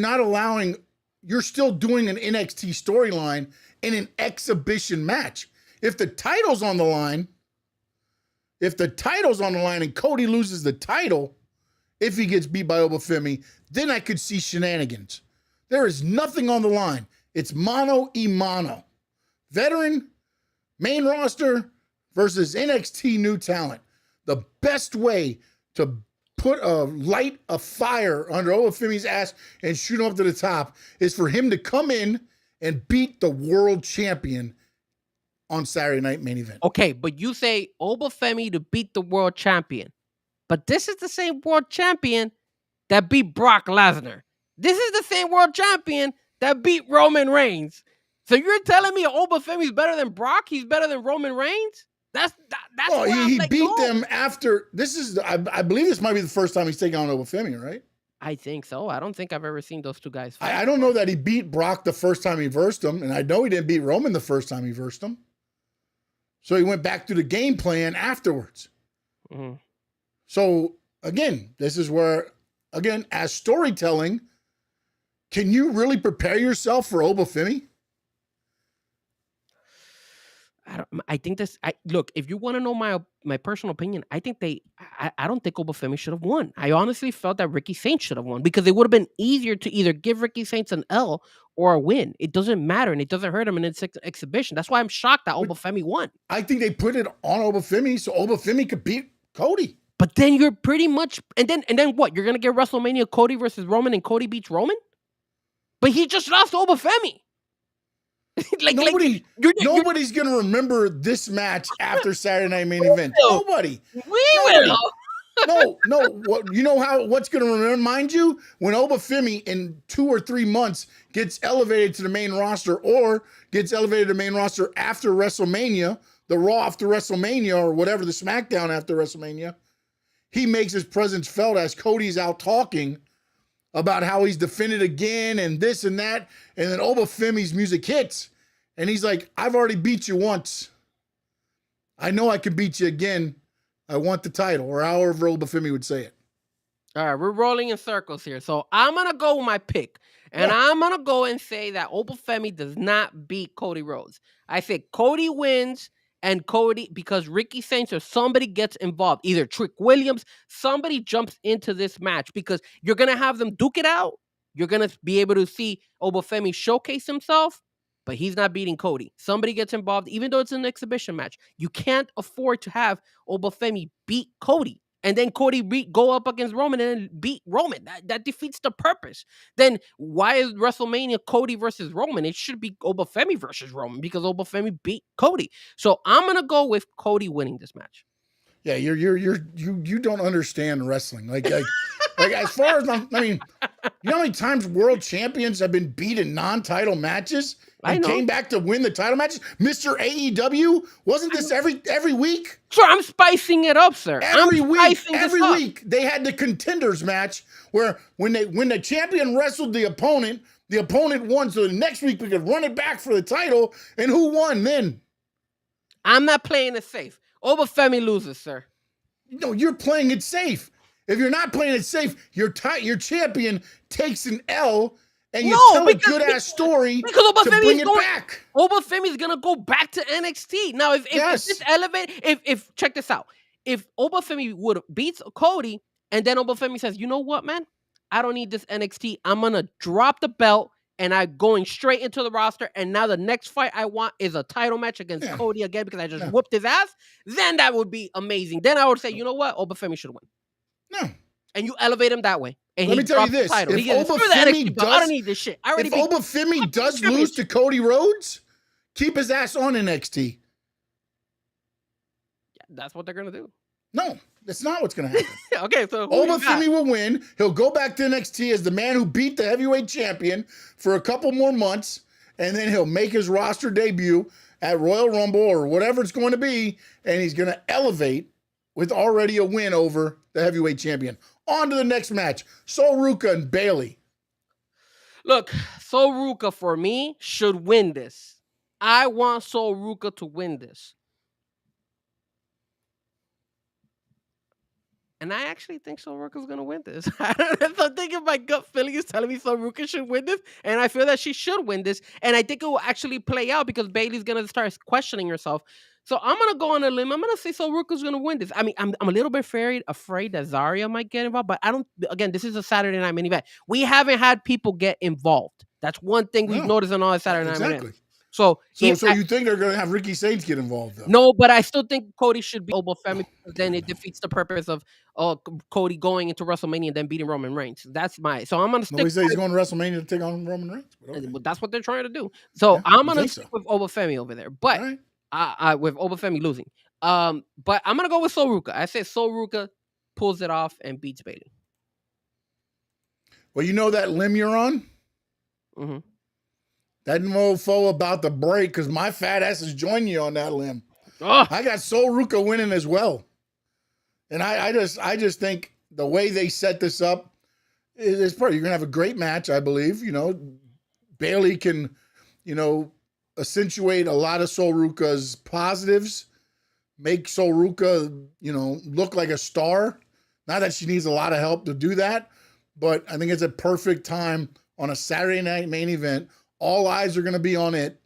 still doing an NXT storyline in an exhibition match. if the title's on the line, and Cody loses the title, if he gets beat by Obafemi, then I could see shenanigans. There is nothing on the line. It's mano y mano. Veteran, main roster versus NXT new talent. The best way to put a fire under Obafemi's ass and shoot him up to the top is for him to come in and beat the world champion on Saturday Night Main Event. Okay, but you say Obafemi to beat the world champion. But this is the same world champion that beat Brock Lesnar. This is the same world champion that beat Roman Reigns. So you're telling me Obafemi's better than Brock? He's better than Roman Reigns? That's he beat them after. This is, I believe this might be the first time he's taken on Obafemi, right? I think so. I don't think I've ever seen those two guys fight. I don't know that he beat Brock the first time he versed him, and I know he didn't beat Roman the first time he versed him. So he went back to the game plan afterwards. Mm-hmm. So again, this is where, again, as storytelling, can you really prepare yourself for Obafemi? I think this. Look, if you want to know my personal opinion, I think I don't think Obafemi should have won. I honestly felt that Ricky Saints should have won because it would have been easier to either give Ricky Saints an L or a win. It doesn't matter, and it doesn't hurt him in its exhibition. That's why I'm shocked that Obafemi won. I think they put it on Obafemi so Obafemi could beat Cody. But then you're pretty much, and then what? You're gonna get WrestleMania Cody versus Roman, and Cody beats Roman, but he just lost to Obafemi. Nobody's gonna remember this match after Saturday Night Main Event. Nobody. We will. No. What's gonna remind you when Obafemi in 2 or 3 months gets elevated to the main roster, or gets elevated to the main roster after WrestleMania, the Raw after WrestleMania, or whatever, the SmackDown after WrestleMania. He makes his presence felt as Cody's out talking about how he's defended again and this and that. And then Obafemi's music hits. And he's like, I've already beat you once. I know I can beat you again. I want the title, or however Obafemi would say it. All right, we're rolling in circles here. So I'm going to go with my pick. And I'm going to go and say that Obafemi does not beat Cody Rhodes. I say Cody wins. And Cody, because Ricky Saints or somebody gets involved, either Trick Williams, somebody jumps into this match, because you're going to have them duke it out. You're going to be able to see Obafemi showcase himself, but he's not beating Cody. Somebody gets involved, even though it's an exhibition match. You can't afford to have Obafemi beat Cody. And then Cody go up against Roman and beat Roman. That defeats the purpose. Then why is WrestleMania Cody versus Roman? It should be Obafemi versus Roman, because Obafemi beat Cody. So I'm gonna go with Cody winning this match. Yeah, you don't understand wrestling. Like as far as you know how many times world champions have been beat in non-title matches and came back to win the title matches? Mr. AEW, wasn't this every week? Sure, I'm spicing it up, sir. Every week they had the contenders match where when the champion wrestled the opponent won. So the next week we could run it back for the title, and who won then? I'm not playing it safe. Obafemi loses, sir. No, you're playing it safe. If you're not playing it safe, your champion takes an L, and you tell a good-ass story to bring it back. Obafemi's going to go back to NXT. Now, if this elevate, if check this out. If Obafemi beats Cody, and then Obafemi says, you know what, man? I don't need this NXT. I'm going to drop the belt, and I'm going straight into the roster, and now the next fight I want is a title match against Cody again, because I just whooped his ass, then that would be amazing. Then I would say, you know what? Obafemi should win. No. And you elevate him that way. And let me tell you this. If Obafemi I don't need this shit. If Obafemi does lose to Cody Rhodes, keep his ass on NXT. Yeah, that's what they're going to do. No, that's not what's going to happen. Okay, so Obafemi will win. He'll go back to NXT as the man who beat the heavyweight champion for a couple more months, and then he'll make his roster debut at Royal Rumble or whatever it's going to be, and he's going to elevate with already a win over the heavyweight champion. On to the next match, Sol Ruca and Bayley. Look, Sol Ruca for me should win this. I want Sol Ruca to win this. And I actually think Sol Ruka's gonna win this. I'm thinking my gut feeling is telling me Sol Ruka should win this, and I feel that she should win this. And I think it will actually play out because Bailey's gonna start questioning herself. So I'm gonna go on a limb. I'm gonna say Sol Ruka's gonna win this. I mean, I'm a little bit afraid that Zarya might get involved, but I don't. Again, this is a Saturday night main event. We haven't had people get involved. That's one thing we've No, noticed on all the Saturday night main exactly. events. So So you think they're going to have Ricky Saints get involved though? no, but I still think Cody should be Obafemi because then it defeats the purpose of Cody going into WrestleMania and then beating Roman Reigns. That's my so I'm gonna stick. Nobody says he's going to WrestleMania to take on Roman Reigns. But okay. But that's what they're trying to do. So Yeah, I'm you gonna think stick so? with Obafemi over there, but All right. I with Obafemi losing. But I'm gonna go with Sol Ruka. I say Sol Ruka pulls it off and beats Bailey. Well, you know that limb you're on? Mm-hmm. That mofo about the break because my fat ass is joining you on that limb. Oh, I got Sol Ruka winning as well. And I just think the way they set this up is probably you're gonna have a great match, I believe. You know, Bailey can, you know, accentuate a lot of Sol Ruka's positives, make Sol Ruka, you know, look like a star. Not that she needs a lot of help to do that, but I think it's a perfect time on a Saturday night main event. All eyes are going to be on it.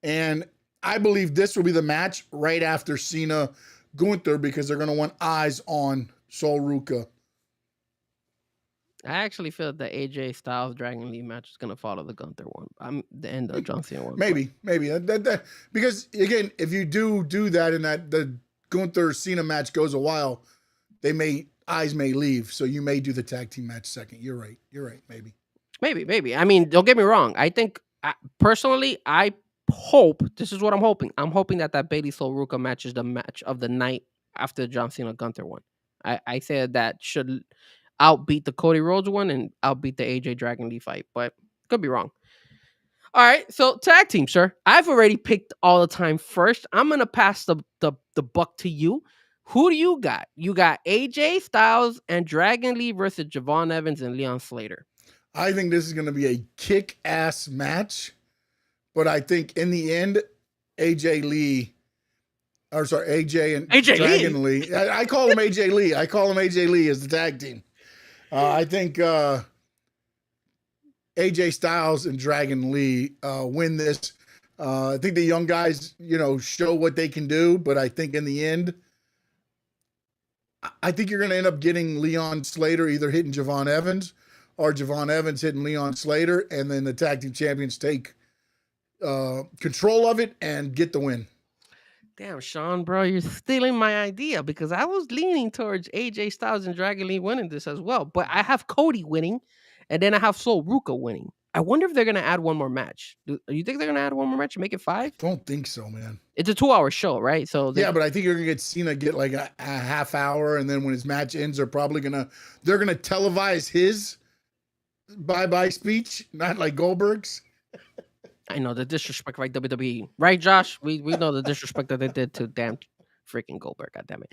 And I believe this will be the match right after Cena Gunther because they're going to want eyes on Sol Ruka. I actually feel the AJ Styles Dragon Lee match is gonna follow the Gunther one. I'm the end of John Cena one. Maybe. That, because again, if you do that and that the Gunther Cena match goes a while, eyes may leave. So you may do the tag team match second. You're right. Maybe. Maybe. I mean, don't get me wrong. I think personally, I hope this is what I'm hoping. I'm hoping that Bailey Sol Ruka match is the match of the night after John Cena Gunther one. I said that should outbeat the Cody Rhodes one and outbeat the AJ Dragon Lee fight, but could be wrong. All right, so tag team, sir. I've already picked all the time first. I'm gonna pass the buck to you. Who do you got? You got AJ Styles and Dragon Lee versus Javon Evans and Leon Slater. I think this is going to be a kick-ass match, but I think in the end, AJ and Dragon Lee. I call him AJ Lee. I call him AJ Lee as the tag team. I think AJ Styles and Dragon Lee win this. I think the young guys, you know, show what they can do, but I think in the end, I think you're going to end up getting Leon Slater either hitting Javon Evans or Javon Evans hitting Leon Slater, and then the tag team champions take control of it and get the win. Damn, Sean, bro, you're stealing my idea because I was leaning towards AJ Styles and Dragon Lee winning this as well. But I have Cody winning, and then I have Sol Ruka winning. I wonder if they're going to add one more match. Do you think they're going to add one more match and make it 5? Don't think so, man. It's a 2-hour show, right? So yeah, but I think you're going to get Cena get like a half hour, and then when his match ends, they're going to televise his bye-bye speech, not like Goldberg's. I know the disrespect, right? WWE, right, Josh? We know the disrespect that they did to damn freaking Goldberg. God damn it.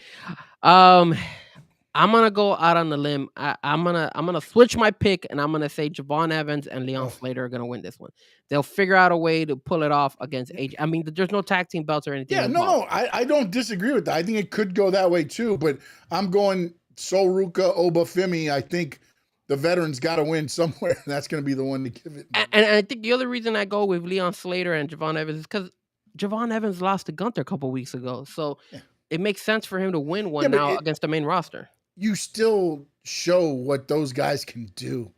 I'm gonna go out on the limb. I'm gonna switch my pick, and I'm gonna say Javon Evans and Leon Slater are gonna win this one. They'll figure out a way to pull it off against AJ. I mean, there's no tag team belts or anything. Yeah, no, I don't disagree with that. I think it could go that way too, but I'm going Sol Ruka, Obafemi. I think the veterans got to win somewhere. That's going to be the one to give it. And I think the other reason I go with Leon Slater and Javon Evans is because Javon Evans lost to Gunther a couple weeks ago. So it makes sense for him to win one now against the main roster. You still show what those guys can do.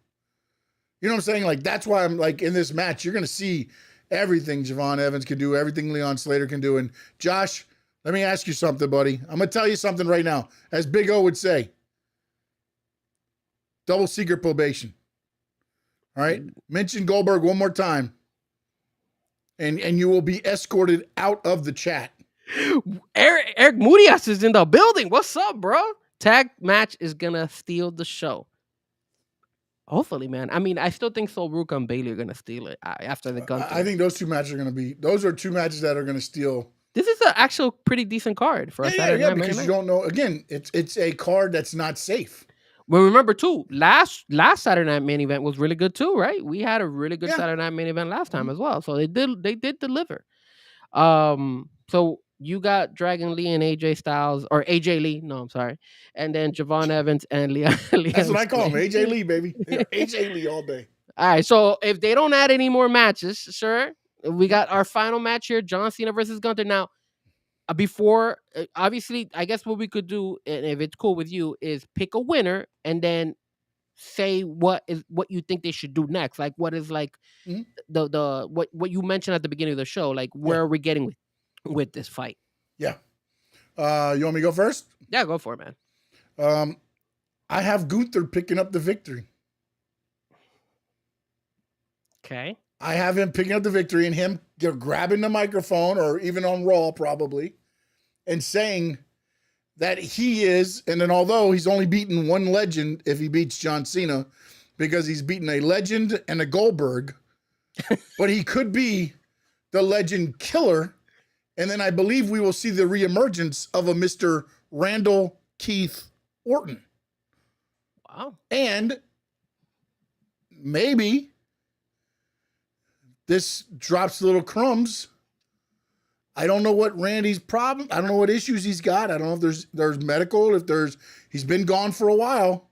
You know what I'm saying? Like, that's why I'm like, in this match, you're going to see everything Javon Evans can do, everything Leon Slater can do. And Josh, let me ask you something, buddy. I'm going to tell you something right now. As Big O would say, double secret probation. All right. Mention Goldberg one more time. And you will be escorted out of the chat. Eric Mudias is in the building. What's up, bro? Tag match is going to steal the show. Hopefully, man. I mean, I still think Sol Ruka and Bailey are going to steal it after the Gunther. I think those two matches are going to be, those are two matches that are going to steal. This is an actual pretty decent card for a Saturday night. Because you don't know, again, it's a card that's not safe. Well, remember too, last Saturday night main event was really good too, right? We had a really good Saturday night main event last time as well. So they did deliver. So you got Dragon Lee and AJ Styles, or AJ Lee. No, I'm sorry. And then Javon Evans and Leon. That's what I call him, AJ Lee, baby. AJ Lee all day. All right. So if they don't add any more matches, sure. We got our final match here: John Cena versus Gunther. Now, before, obviously, I guess what we could do, and if it's cool with you, is pick a winner and then say what you think they should do next. Like, what is like Mhm. the what you mentioned at the beginning of the show. Like, where Yeah. are we getting with this fight? Yeah. You want me to go first? Yeah, go for it, man. I have Gunther picking up the victory. Okay. I have him picking up the victory and him grabbing the microphone, or even on Raw probably, and saying that he is, and then although he's only beaten one legend if he beats John Cena, because he's beaten a legend and a Goldberg, but he could be the legend killer. And then I believe we will see the reemergence of a Mr. Randall Keith Orton. Wow. And maybe this drops little crumbs. I don't know what Randy's problem. I don't know what issues he's got. I don't know if there's medical, he's been gone for a while.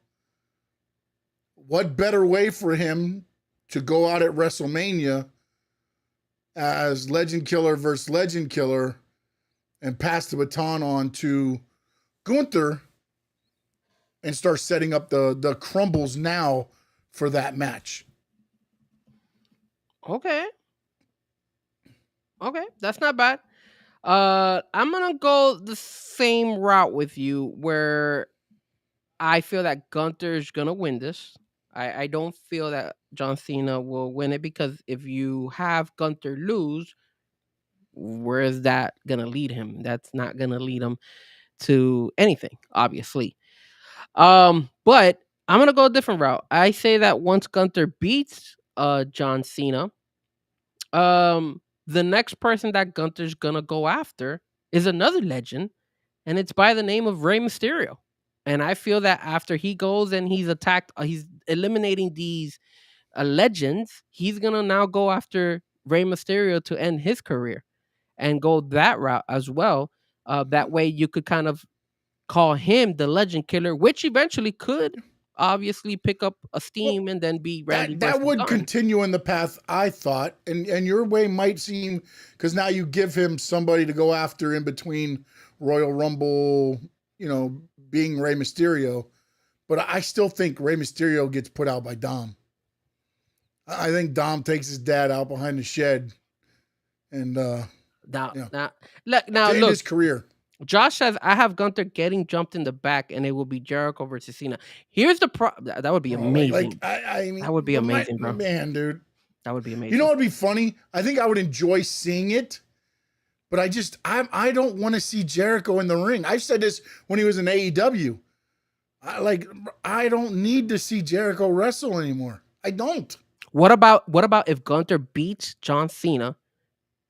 What better way for him to go out at WrestleMania as Legend Killer versus Legend Killer and pass the baton on to Gunther and start setting up the crumbles now for that match. Okay, that's not bad. I'm gonna go the same route with you, where I feel that Gunther's gonna win this. I don't feel that John Cena will win it, because if you have Gunther lose, where is that gonna lead him? That's not gonna lead him to anything, obviously. But I'm gonna go a different route. I say that once Gunther beats John Cena, the next person that Gunther's gonna go after is another legend, and it's by the name of Rey Mysterio. And I feel that after he goes and he's attacked, he's eliminating these legends, he's gonna now go after Rey Mysterio to end his career and go that route as well. That way you could kind of call him the legend killer, which eventually could obviously pick up a steam and then be Randy That versus would Gunn. continue in the path I thought, and your way might seem, because now you give him somebody to go after in between Royal Rumble, being Rey Mysterio, but I still think Rey Mysterio gets put out by Dom. I think Dom takes his dad out behind the shed, and now end look, his career. Josh says, I have Gunther getting jumped in the back, and it will be Jericho versus Cena. Here's the that would be amazing. I mean, that would be amazing, bro. Man, dude. That would be amazing. You know what would be funny? I think I would enjoy seeing it, but I don't want to see Jericho in the ring. I said this when he was in AEW. I don't need to see Jericho wrestle anymore. I don't. What about if Gunther beats John Cena,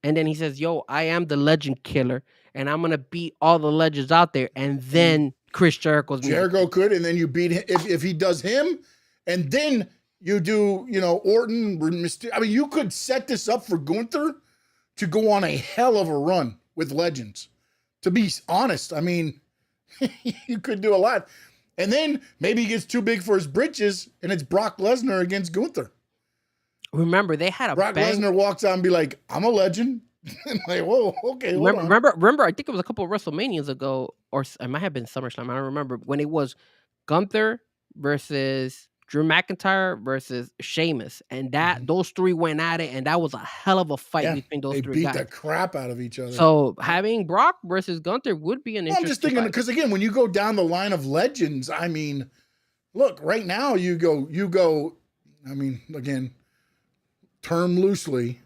and then he says, "Yo, I am the legend killer, and I'm gonna beat all the legends out there," and then Chris Jericho could, and then you beat him if he does him, and then you do Orton. I mean, you could set this up for Gunther to go on a hell of a run with legends. To be honest, I mean, you could do a lot, and then maybe he gets too big for his britches, and it's Brock Lesnar against Gunther. Remember, they had a Brock Lesnar walks out and be like, "I'm a legend." I'm like, whoa, okay. Remember, I think it was a couple of WrestleManias ago, or it might have been SummerSlam. I don't remember, when it was Gunther versus Drew McIntyre versus Sheamus, and those three went at it, and that was a hell of a fight between those three guys. They beat the crap out of each other. So having Brock versus Gunther would be an interesting. I'm just thinking, because again, when you go down the line of legends, I mean, look, right now you go. I mean, again, term loosely,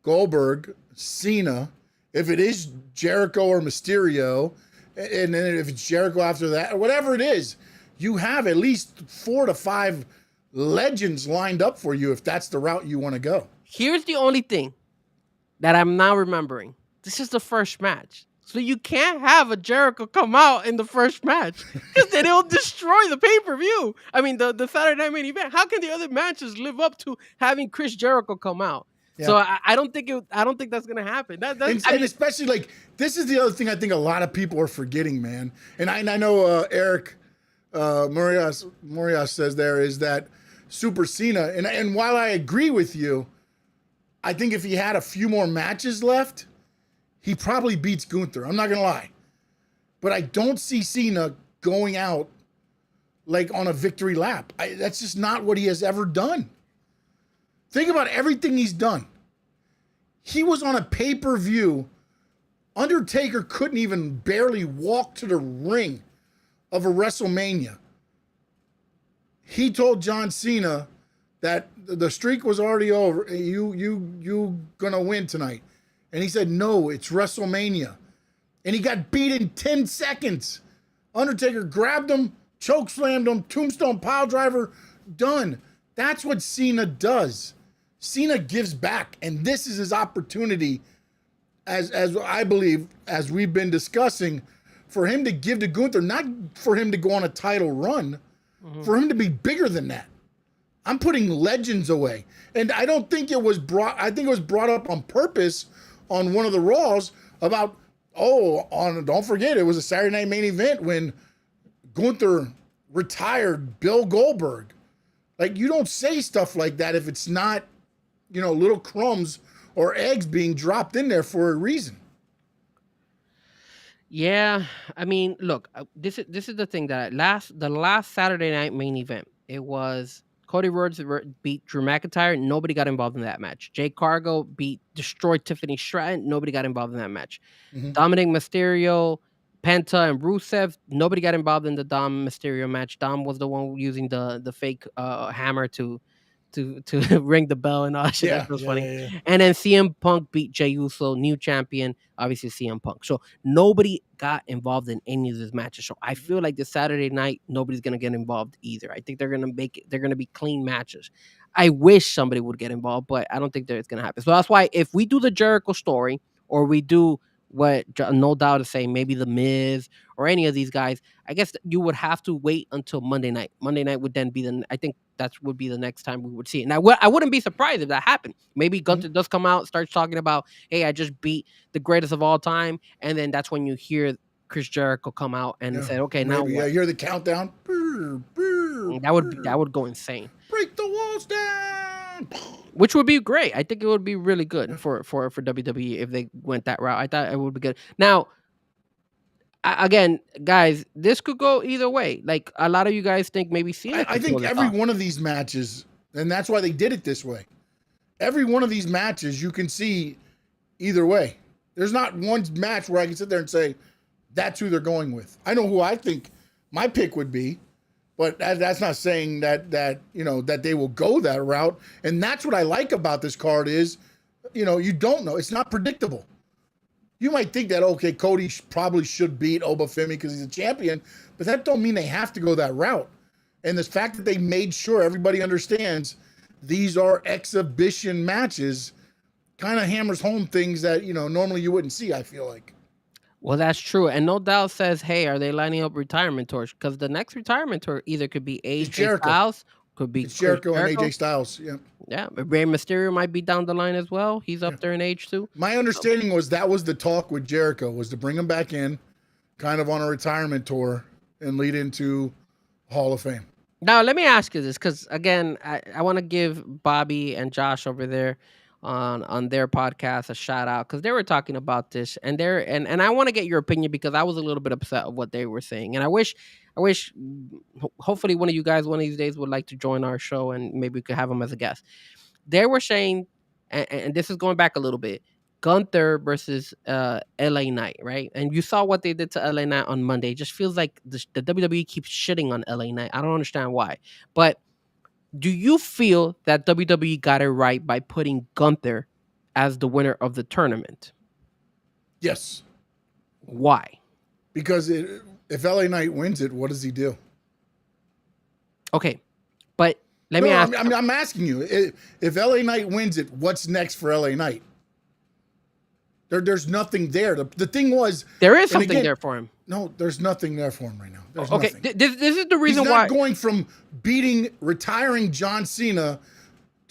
Goldberg, Cena. If it is Jericho or Mysterio, and then if it's Jericho after that, or whatever it is, you have at least 4 to 5 legends lined up for you if that's the route you want to go. Here's the only thing that I'm now remembering. This is the first match. So you can't have a Jericho come out in the first match, because then it'll destroy the pay-per-view. I mean, the Saturday Night Main Event. How can the other matches live up to having Chris Jericho come out? So I don't think that's gonna happen. That's And especially like this is the other thing I think a lot of people are forgetting, man. And I know Eric Morias says there is that Super Cena, and while I agree with you, I think if he had a few more matches left, he probably beats Gunther. I'm not gonna lie, but I don't see Cena going out like on a victory lap. That's just not what he has ever done. Think about everything he's done. He was on a pay-per-view. Undertaker couldn't even barely walk to the ring of a WrestleMania. He told John Cena that the streak was already over. You gonna win tonight. And he said, no, it's WrestleMania. And he got beat in 10 seconds. Undertaker grabbed him, choke slammed him, tombstone pile driver, done. That's what Cena does. Cena gives back, and this is his opportunity, as I believe, as we've been discussing, for him to give to Gunther, not for him to go on a title run, for him to be bigger than that. I'm putting legends away. And I don't think it was brought, I think it was brought up on purpose on one of the Raws about, don't forget, it was a Saturday Night Main Event when Gunther retired Bill Goldberg. Like, you don't say stuff like that if it's not, little crumbs or eggs being dropped in there for a reason. Yeah, I mean, look, this is the thing that the last Saturday Night Main Event, it was Cody Rhodes beat Drew McIntyre. Nobody got involved in that match. Jade Cargill destroyed Tiffany Stratton. Nobody got involved in that match. Dominic Mysterio, Penta, and Rusev. Nobody got involved in the Dom Mysterio match. Dom was the one using the fake hammer to ring the bell and all that shit. That was funny. Yeah. And then CM Punk beat Jey Uso, new champion, obviously CM Punk. So nobody got involved in any of these matches. So I feel like this Saturday night, nobody's gonna get involved either. I think they're gonna be clean matches. I wish somebody would get involved, but I don't think that it's gonna happen. So that's why if we do the Jericho story, or we do what No Doubt is saying, maybe The Miz or any of these guys, I guess you would have to wait until Monday night. Monday night would then be I think that would be the next time we would see it. Now, I wouldn't be surprised if that happened. Maybe Gunther does come out, starts talking about, hey, I just beat the greatest of all time. And then that's when you hear Chris Jericho come out and say, okay, now what? Yeah, hear the countdown. That would go insane. Break the walls down. Which would be great. I think it would be really good for WWE if they went that route. I thought it would be good. Now, again, guys, this could go either way. Like, a lot of you guys think maybe Cena. I think every one of these matches, and that's why they did it this way. Every one of these matches, you can see either way. There's not one match where I can sit there and say, that's who they're going with. I know who I think my pick would be, but that's not saying that they will go that route. And that's what I like about this card is, you don't know. It's not predictable. You might think that, okay, Cody probably should beat Obafemi because he's a champion, but that don't mean they have to go that route. And the fact that they made sure everybody understands these are exhibition matches kind of hammers home things that, normally you wouldn't see, I feel like. Well, that's true. And No Doubt says, hey, are they lining up retirement tours? Because the next retirement tour either could be AJ Styles, could be Jericho and AJ Styles. Yeah. Yeah. Rey Mysterio might be down the line as well. He's up there in age too. My understanding was that was the talk with Jericho, was to bring him back in kind of on a retirement tour and lead into Hall of Fame. Now, let me ask you this, because, again, I want to give Bobby and Josh over there on their podcast a shout out, because they were talking about this, and I want to get your opinion, because I was a little bit upset of what they were saying, and I wish hopefully one of you guys one of these days would like to join our show, and maybe we could have them as a guest. They were saying, and this is going back a little bit, Gunther versus LA Knight, right? And you saw what they did to LA Knight on Monday. It just feels like the WWE keeps shitting on LA Knight. I don't understand why. But do you feel that WWE got it right by putting Gunther as the winner of the tournament? Yes. Why? Because if LA Knight wins it, what does he do? Okay, but let me ask. I'm asking you, if LA Knight wins it, what's next for LA Knight? There's nothing there. The thing was, there is something there for him. No, there's nothing there for him right now. There's okay, nothing. This is the reason He's why not going from retiring John Cena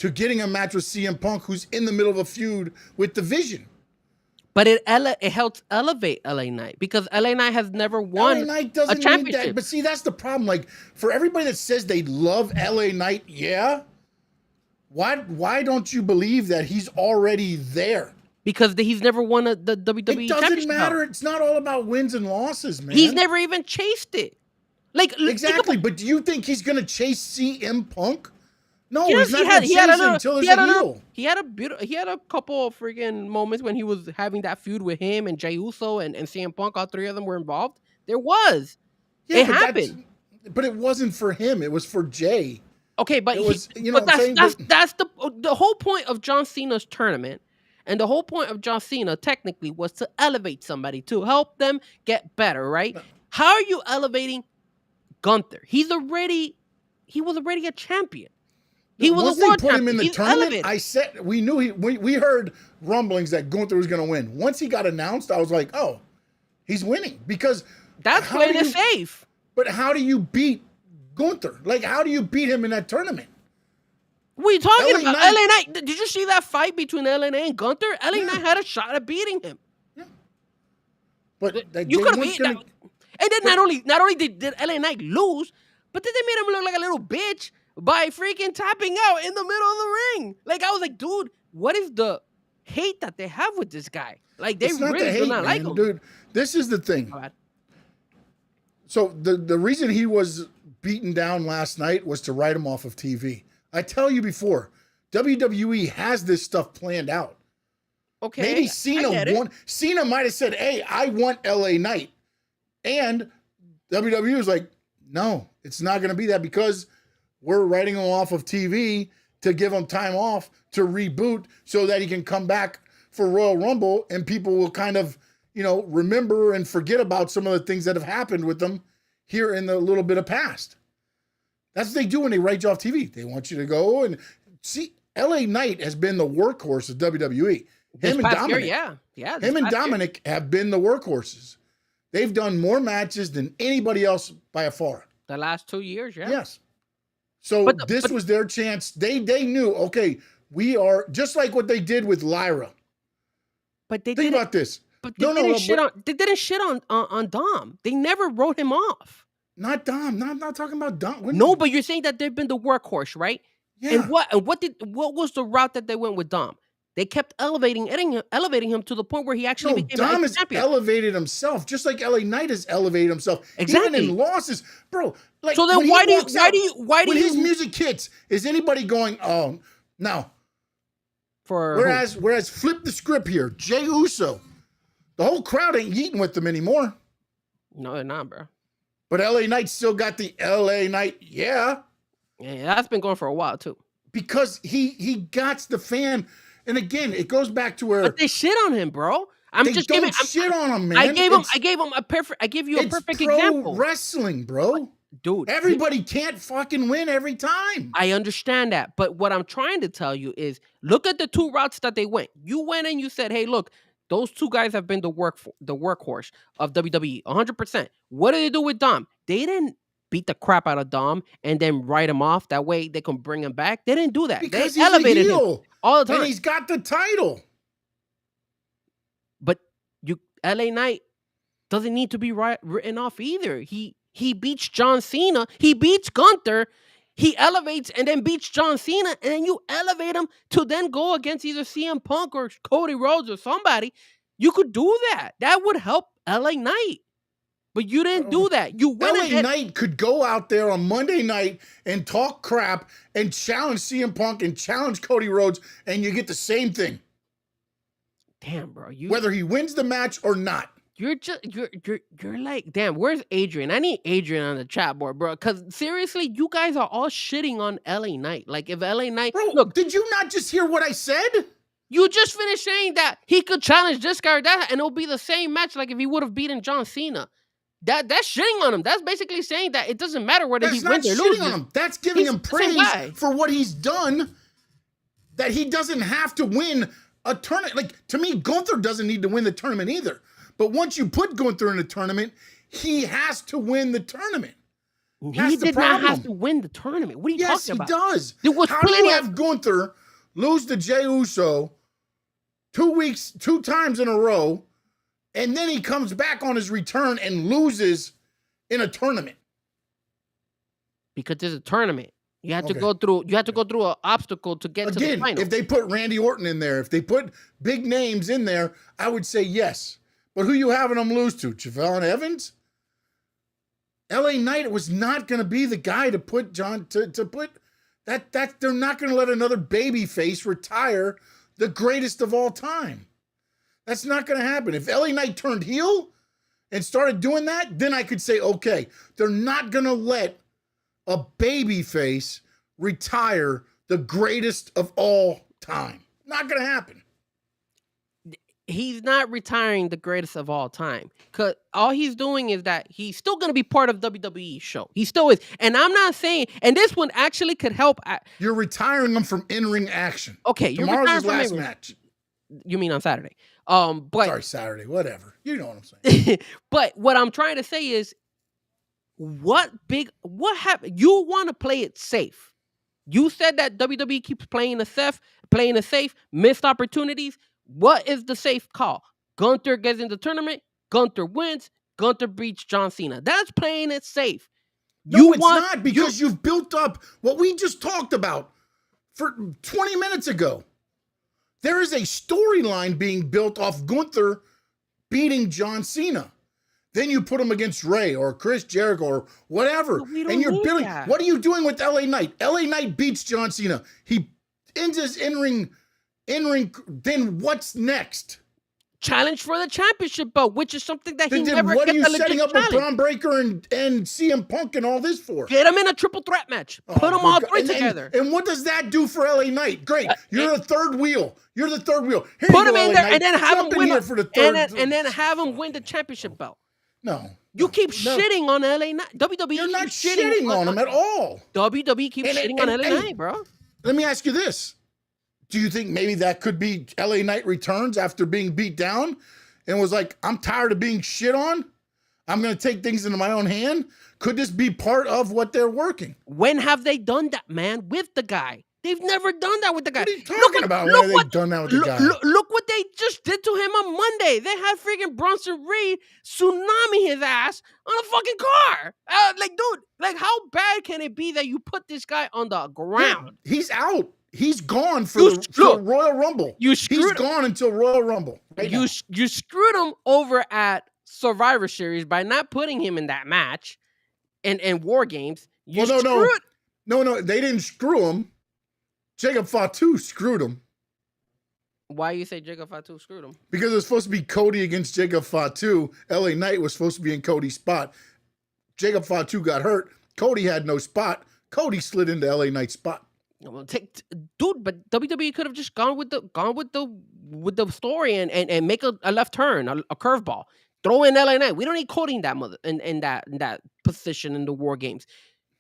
to getting a match with CM Punk, who's in the middle of a feud with the Vision. But it helps elevate LA Knight because LA Knight has never won LA Knight a doesn't need championship. that. But see, that's the problem. Like, for everybody that says they love LA Knight, yeah, why don't you believe that he's already there? Because he's never won the WWE It championship. doesn't matter. It's not all about wins and losses, man. He's never even chased it. Like Exactly. But do you think he's going to chase CM Punk? No, Yes, he's not going to chase him until there's a heel. He had a couple of freaking moments when he was having that feud with him and Jey Uso and CM Punk. All three of them were involved. There was. Yeah, It but happened. But it wasn't for him. It was for Jay. Okay, but It was, you know but what I'm saying? that's the whole point of John Cena's tournament, and the whole point of John Cena technically was to elevate somebody, to help them get better, right? How are you elevating Gunther? He was already a champion. He was Once a world they put him in champion. the He's tournament, elevated. I said we knew we heard rumblings that Gunther was going to win. Once he got announced, I was like, oh, he's winning because That's how playing do it you- safe. But how do you beat Gunther? Like, how do you beat him in that tournament? What are you talking LA about? Knight- LA Knight. Did you see that fight between LA Knight and Gunther? LA Knight had a shot at beating him. But that You Jay could have White's beat that. gonna- And then not only did LA Knight lose, but then they made him look like a little bitch by freaking tapping out in the middle of the ring. Like, I was like, dude, what is the hate that they have with this guy? Like, they It's not really the hate, do not like man, him. dude. This is the thing. Go ahead. So the reason he was beaten down last night was to write him off of TV. I tell you before, WWE has this stuff planned out. Okay. Maybe I Cena get it. won. Cena might have said, "Hey, I want LA Knight," and WWE was like, "No, it's not going to be that because we're writing him off of TV to give him time off to reboot so that he can come back for Royal Rumble and people will kind of, remember and forget about some of the things that have happened with them here in the little bit of past." That's what they do when they write you off TV. They want you to go and see. LA Knight has been the workhorse of WWE. This Him and past year, Dominic. yeah. Him and Dominic have been the workhorses. They've done more matches than anybody else by a far. The last 2 years, yeah. Yes. So this was their chance. They knew, okay, we are just like what they did with Lyra. But they Think didn't. about this. But they didn't shit on Dom. They never wrote him off. Not Dom. Not talking about Dom. No, but you're saying that they've been the workhorse, right? Yeah. And what was the route that they went with Dom? They kept elevating him to the point where he actually became Dom a has champion. elevated himself, just like LA Knight has elevated himself. Exactly. Even in losses, bro. Like, So then when he why do walks out, when his music hits, is anybody going, oh, no? for Whereas flip the script here, Jey Uso, the whole crowd ain't eating with them anymore. No, they're not, bro. But LA Knight still got the LA Knight, yeah, Yeah, that's been going for a while too. because he got the fan. And again, it goes back to where But they shit on him, bro. I'm they just don't giving. shit on him, man. I gave him a perfect. I give you a It's perfect pro example, wrestling, bro. dude. Everybody can't fucking win every time. I understand that, but what I'm trying to tell you is, look at the two routes that they went. You went and you said, "Hey, look, those two guys have been the workhorse of WWE, 100%." What did they do with Dom? They didn't beat the crap out of Dom and then write him off. That way they can bring him back. They didn't do that. Because They he's elevated a him heel, all the and time. he's got the title. But LA Knight doesn't need to be written off either. He beats John Cena. He beats Gunther. He elevates and then beats John Cena, and then you elevate him to then go against either CM Punk or Cody Rhodes or somebody. You could do that. That would help LA Knight. But you didn't do that. You went LA ahead. Knight could go out there on Monday night and talk crap and challenge CM Punk and challenge Cody Rhodes, and you get the same thing, Damn, bro. whether he wins the match or not. You're like, damn, where's Adrian? I need Adrian on the chat board, bro. Because seriously, you guys are all shitting on LA Knight. Like, if LA Knight, Bro, look, did you not just hear what I said? you just finished saying that he could challenge this guy or that, and it'll be the same match like if he would have beaten John Cena. That's shitting on him. That's basically saying that it doesn't matter whether That's he not wins or shitting loses. on him. That's giving He's him the same praise guy. for what he's done, that he doesn't have to win a tournament. Like, to me, Gunther doesn't need to win the tournament either. But once you put Gunther in a tournament, he has to win the tournament. He did not have to win the tournament. What are you talking about? Yes, he does. There was How do plenty you have Gunther lose to Jey Uso 2 times in a row, and then he comes back on his return and loses in a tournament? Because it's a tournament. You have to go through. You have to go through an obstacle to get to the final. If they put Randy Orton in there, if they put big names in there, I would say yes. But who you having them lose to? Javon Evans? LA Knight was not going to be the guy to put John to put that they're not going to let another baby face retire the greatest of all time. That's not going to happen. If LA Knight turned heel and started doing that, then I could say, okay, they're not going to let a baby face retire the greatest of all time. Not going to happen. He's not retiring the greatest of all time. Because all he's doing is that he's still going to be part of WWE show. He still is. And I'm not saying, and this one actually could help. You're retiring him from in-ring action. Okay. Tomorrow's his last match. You mean on Saturday? But sorry, Saturday, whatever. You know what I'm saying. But what I'm trying to say is, what happened? You want to play it safe. You said that WWE keeps playing the safe, missed opportunities. What is the safe call? Gunther gets in the tournament, Gunther wins, Gunther beats John Cena. That's playing it safe. No, it's not, because you've built up what we just talked about for 20 minutes ago. There is a storyline being built off Gunther beating John Cena. Then you put him against Ray or Chris Jericho or whatever. And you're building. That. What are you doing with LA Knight? LA Knight beats John Cena. He ends his in-ring. Then what's next? Challenge for the championship belt, which is something that he then never what gets are you a legit setting up challenge. with Braun Breaker and CM Punk and all this for? Get him in a triple threat match. Put them all three together. And what does that do for LA Knight? Great. You're the third wheel. You're the third wheel. Here put him in there and then have him win and then have him win the championship belt. No. You keep shitting on LA Knight. WWE You're not shitting on him at all. WWE keeps shitting on LA Knight, bro. Let me ask you this. Do you think maybe that could be LA Knight returns after being beat down and was like, I'm tired of being shit on? I'm going to take things into my own hand? Could this be part of what they're working? When have they done that, man, with the guy? They've never done that with the guy. What are you talking about? When have they done that with the guy? Look what they just did to him on Monday. They had freaking Bronson Reed tsunami his ass on a fucking car. Dude, how bad can it be that you put this guy on the ground? Yeah, he's out. He's gone for the Royal Rumble. He's gone until Royal Rumble. You screwed him over at Survivor Series by not putting him in that match and War Games. No, they didn't screw him. Jacob Fatu screwed him. Why you say Jacob Fatu screwed him? Because it was supposed to be Cody against Jacob Fatu. LA Knight was supposed to be in Cody's spot. Jacob Fatu got hurt. Cody had no spot. Cody slid into LA Knight's spot. Dude, but WWE could have just gone with the story and make a left turn, a curveball. Throw in LA Knight. We don't need Cody in that position in the War Games.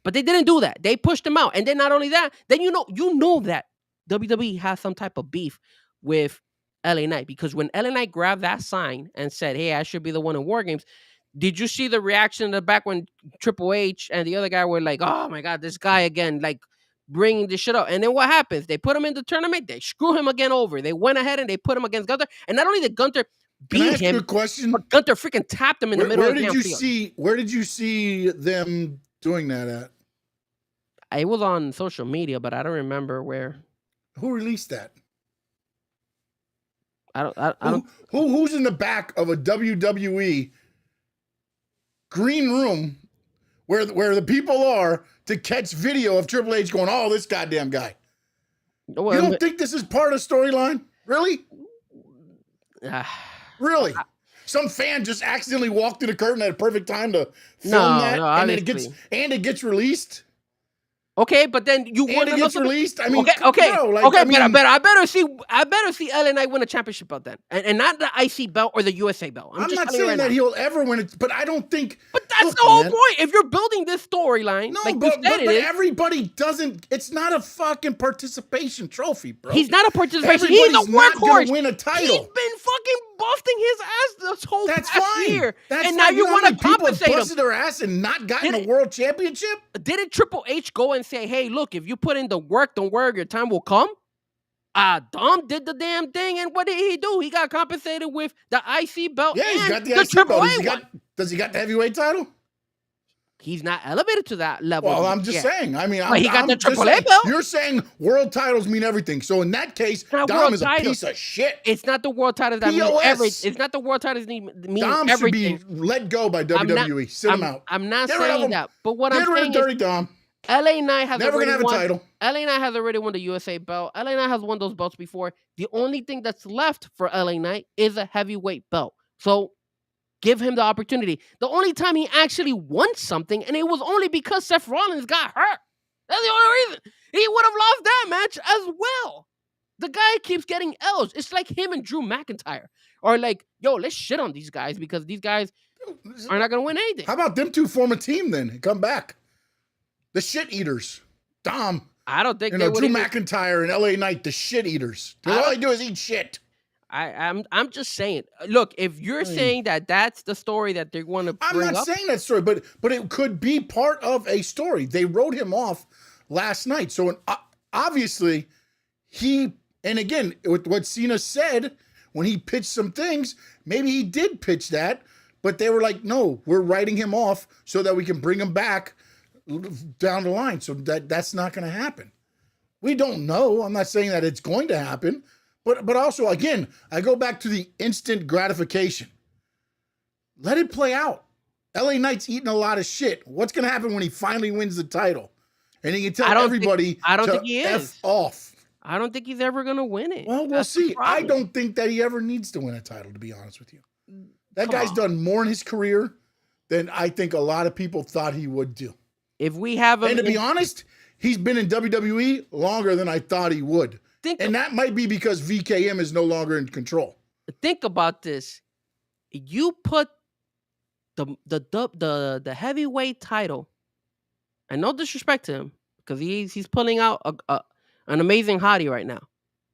But they didn't do that. They pushed him out. And then not only that, then you know that WWE has some type of beef with LA Knight. Because when LA Knight grabbed that sign and said, hey, I should be the one in War Games, did you see the reaction in the back when Triple H and the other guy were like, oh my God, this guy again, like bringing this shit up. And then what happens? They put him in the tournament. They screw him again over. They went ahead and they put him against Gunther. And not only did Gunther beat him, but Gunther freaking tapped him in the middle of the field. Where did you see them doing that at? It was on social media, but I don't remember where. Who released that? I don't. Who's in the back of a WWE green room where the people are to catch video of Triple H going, oh, this goddamn guy? Well, you don't think this is part of storyline? Really? Really? Some fan just accidentally walked through the curtain at a perfect time to film that, and then it gets released. Okay, but then you want to get released. I mean, okay. I better see LA Knight win a championship belt then, and not the IC belt or the USA belt. I'm not saying that he'll ever win it, but I don't think. But that's the whole point. If you're building this storyline, but everybody doesn't. It's not a fucking participation trophy, bro. He's not a participation. He's a workhorse. Win a title. He's been fucking busting his ass this whole That's past fine. year, That's and fine. now you know how want many to people have compensate him. busted their ass and not gotten Did a world championship? Didn't Triple H go and say, "Hey, look, if you put in the work, don't worry, your time will come"? Dom did the damn thing, and what did he do? He got compensated with the IC belt Yeah, he's and got the the IC Triple belt. A one. Does he got the heavyweight title? He's not elevated to that level. Well, I'm just yet. saying. I mean, But he got I'm the just AAA saying, belt. you're saying world titles mean everything. So in that case, Not Dom world is a titles. piece of shit. It's not the world titles that mean POS. everything. It's not the world titles that mean Dom everything. should be let go by WWE. Sit him out. I'm not Get rid of saying him. that. But what Get I'm rid saying of Dirty Dom. is LA Knight has Never already gonna have won. a title. LA Knight has already won the USA belt. LA Knight has won those belts before. The only thing that's left for LA Knight is a heavyweight belt. So give him the opportunity. The only time he actually won something, and it was only because Seth Rollins got hurt. That's the only reason. He would have lost that match as well. The guy keeps getting L's. It's like him and Drew McIntyre. Or like, yo, let's shit on these guys because these guys are not going to win anything. How about them two form a team then and come back? The shit eaters. Dom. I don't think You they know, would Drew even... McIntyre and LA Knight, the shit eaters. All they do is eat shit. I'm just saying. Look, if you're saying that that's the story that they want to bring I'm not saying that story, but it could be part of a story. They wrote him off last night, so obviously he. And again, with what Cena said when he pitched some things, maybe he did pitch that, but they were like, "No, we're writing him off so that we can bring him back down the line." So that's not going to happen. We don't know. I'm not saying that it's going to happen. But also, again, I go back to the instant gratification. Let it play out. LA Knight's eating a lot of shit. What's going to happen when he finally wins the title? And he can tell everybody I don't to think he is. F off. I don't think he's ever going to win it. Well, we'll see. I don't think that he ever needs to win a title, to be honest with you. That guy's done more in his career than I think a lot of people thought he would do. If we have him... And to be honest, he's been in WWE longer than I thought he would. And that might be because VKM is no longer in control. Think about this. You put the heavyweight title, and no disrespect to him, because he's pulling out an amazing hottie right now.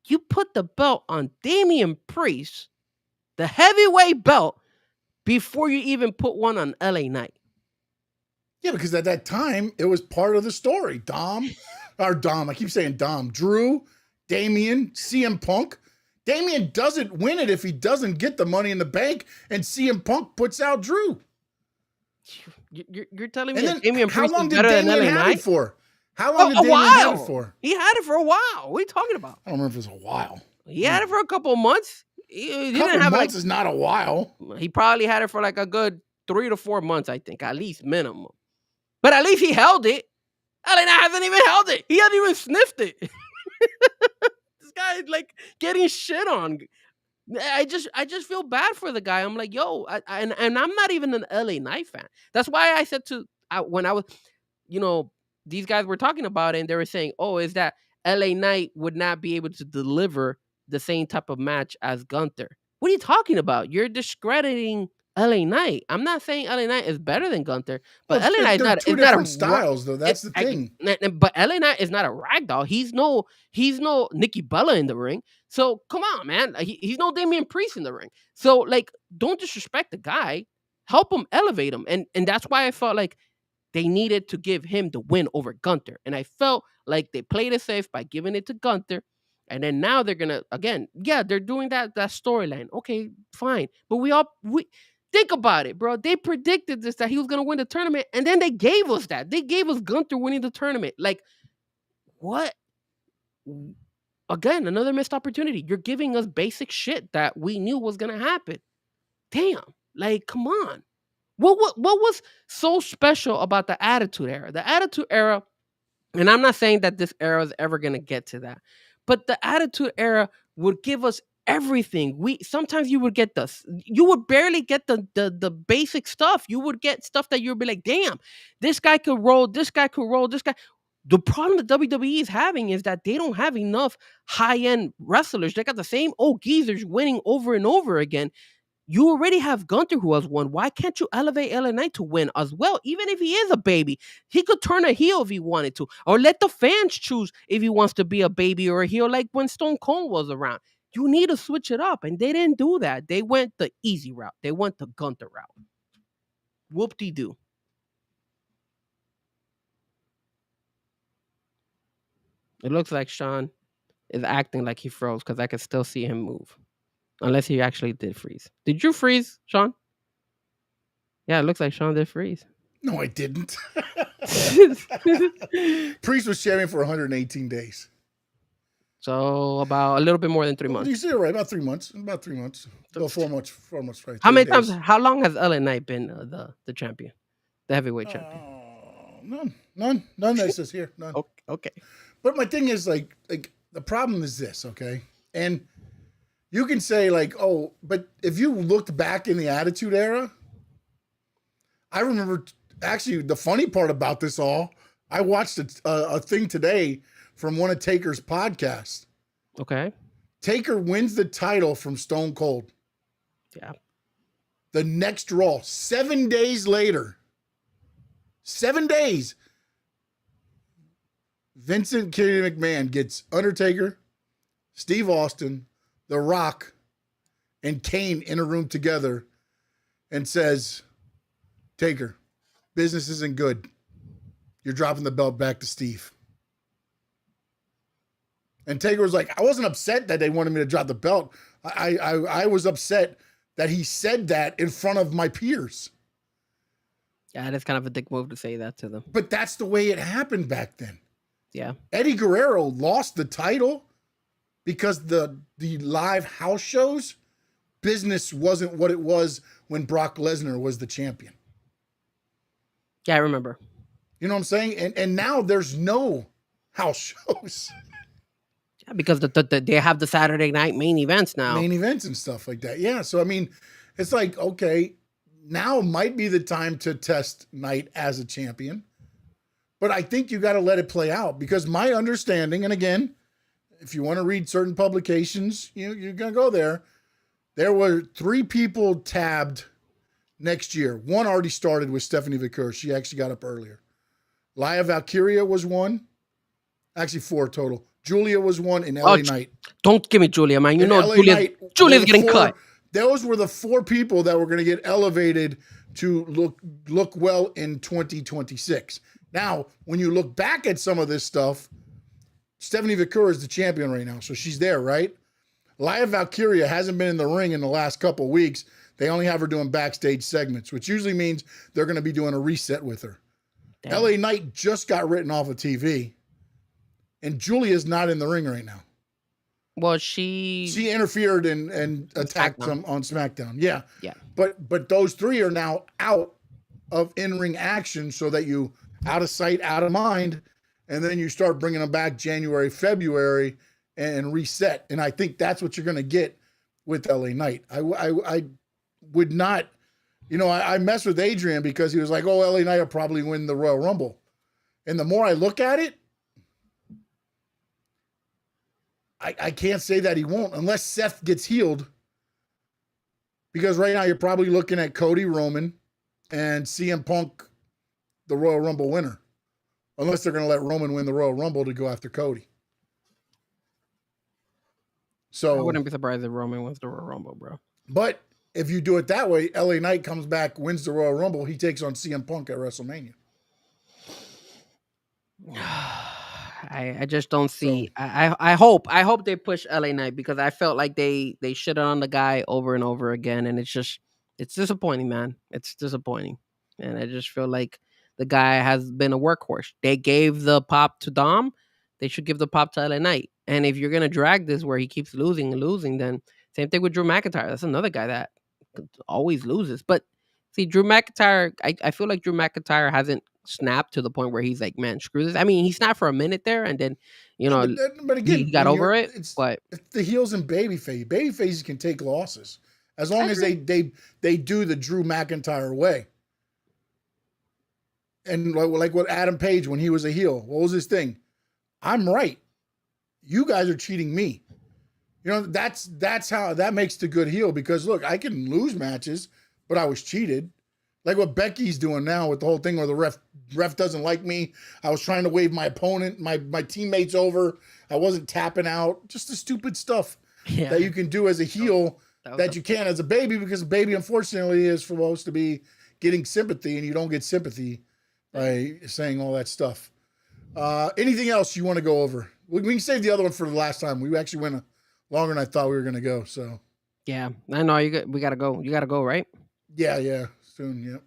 You put the belt on Damian Priest, the heavyweight belt, before you even put one on LA Knight. Yeah, because at that time, it was part of the story. I keep saying Dom. Drew, Damian, CM Punk. Damian doesn't win it if he doesn't get the Money in the Bank, and CM Punk puts out Drew. You're telling me that Damian Priest is better than than LA have Knight? it for? How long did Damian have it for? He had it for a while. What are you talking about? I don't remember if it was a while. He had it for a couple of months. He didn't have months is not a while. He probably had it for like a good 3 to 4 months, I think, at least minimum. But at least he held it. LA Knight hasn't even held it. He hasn't even sniffed it. This guy is like getting shit on. I just feel bad for the guy. I'm like, yo, and I'm not even an LA Knight fan. That's why I said when I was, these guys were talking about it and they were saying, oh, is that LA Knight would not be able to deliver the same type of match as Gunther. What are you talking about? You're discrediting LA Knight. I'm not saying LA Knight is better than Gunther, but LA Knight is not two different styles, though. That's the thing. But LA Knight is not a ragdoll. He's no Nikki Bella in the ring. So come on, man. He's no Damian Priest in the ring. So like, don't disrespect the guy. Help him, elevate him, and that's why I felt like they needed to give him the win over Gunther, and I felt like they played it safe by giving it to Gunther. And then now they're gonna they're doing that storyline. Okay, fine. But we think about it, bro. They predicted this, that he was gonna win the tournament, and then they gave us that. They gave us Gunther winning the tournament. Like, what? Again, another missed opportunity. You're giving us basic shit that we knew was gonna happen. Damn. Like, come on. What was so special about the Attitude Era? The Attitude Era, and I'm not saying that this era is ever gonna get to that. But the Attitude Era would give us everything. Sometimes you would get you would barely get the basic stuff. You would get stuff that you'd be like, damn, this guy could roll, this guy could roll, this guy. The problem that WWE is having is that they don't have enough high-end wrestlers. They got the same old geezers winning over and over again. You already have Gunther who has won. Why can't you elevate LA Knight to win as well? Even if he is a baby, he could turn a heel if he wanted to, or let the fans choose if he wants to be a baby or a heel, like when Stone Cold was around. You need to switch it up. And they didn't do that. They went the easy route. They went the Gunther route. Whoop-de-doo. It looks like Sean is acting like he froze because I can still see him move. Unless he actually did freeze. Did you freeze, Sean? Yeah, it looks like Sean did freeze. No, I didn't. Priest was champion for 118 days. So about a little bit more than 3 months. You see it right, about 3 months. About 3 months. Well, 4 months. 4 months, right? How many 30 days. times? How long has LA Knight been the champion, the heavyweight champion? None that says here. None. Okay. But my thing is like the problem is this, okay? And you can say like, oh, but if you looked back in the Attitude Era, I remember actually the funny part about this all. I watched a thing today from one of Taker's podcasts. Okay. Taker wins the title from Stone Cold. Yeah. The next Raw, 7 days later. 7 days. Vincent Kennedy McMahon gets Undertaker, Steve Austin, The Rock, and Kane in a room together and says, Taker, business isn't good. You're dropping the belt back to Steve. And Taker was like, I wasn't upset that they wanted me to drop the belt. I was upset that he said that in front of my peers. Yeah, that's kind of a dick move to say that to them. But that's the way it happened back then. Yeah. Eddie Guerrero lost the title because the live house shows business wasn't what it was when Brock Lesnar was the champion. Yeah, I remember. You know what I'm saying? And now there's no house shows. Yeah, because they have the Saturday night main events now. Main events and stuff like that. Yeah. So, I mean, it's like, okay, now might be the time to test Knight as a champion. But I think you got to let it play out because my understanding, and again, if you want to read certain publications, you're going to go there. There were 3 people tabbed next year. One already started with Stephanie Vickers. She actually got up earlier. Laya Valkyria was one. Actually, 4 total. Julia was one in LA Knight. Don't give me Julia, man. You In know LA Julia's getting 4, cut. Those were the 4 people that were going to get elevated to look well in 2026. Now, when you look back at some of this stuff, Stephanie Vickers is the champion right now, so she's there, right? Laya Valkyria hasn't been in the ring in the last couple of weeks. They only have her doing backstage segments, which usually means they're going to be doing a reset with her. Damn. LA Knight just got written off of TV, and Julia's not in the ring right now. Well, she interfered and attacked SmackDown. them on SmackDown. Yeah. Yeah. But those 3 are now out of in-ring action so that you out of sight, out of mind, and then you start bringing them back January, February, and reset. And I think that's what you're going to get with LA Knight. I would not, I mess with Adrian because he was like, oh, LA Knight will probably win the Royal Rumble. And the more I look at it, I can't say that he won't unless Seth gets healed. Because right now you're probably looking at Cody Roman and CM Punk, the Royal Rumble winner. Unless they're going to let Roman win the Royal Rumble to go after Cody. So I wouldn't be surprised if Roman wins the Royal Rumble, bro. But if you do it that way, LA Knight comes back, wins the Royal Rumble. He takes on CM Punk at WrestleMania. I just don't see. So, I hope they push LA Knight because I felt like they shit on the guy over and over again, and it's disappointing, man. It's disappointing, and I just feel like the guy has been a workhorse. They gave the pop to Dom, they should give the pop to LA Knight. And if you're gonna drag this where he keeps losing and losing, then same thing with Drew McIntyre. That's another guy that always loses. But see, Drew McIntyre, I feel like Drew McIntyre hasn't snapped to the point where he's like, man, screw this. I mean, he snapped for a minute there, and then but again, he got over it. But it's the heels and babyface. Babyfaces can take losses as long as they do the Drew McIntyre way. And like what Adam Page when he was a heel, what was his thing? I'm right. You guys are cheating me. That's how that makes the good heel because look, I can lose matches, but I was cheated. Like what Becky's doing now with the whole thing where the ref doesn't like me. I was trying to wave my opponent, my teammates over. I wasn't tapping out. Just the stupid stuff. Yeah. that you can do as a heel That was that you can as a baby, because a baby, unfortunately, is supposed to be getting sympathy, and you don't get sympathy by saying all that stuff. Anything else you want to go over? We can save the other one for the last time. We actually went longer than I thought we were going to go. So Yeah, I know we gotta go. You gotta go, right? yeah, soon.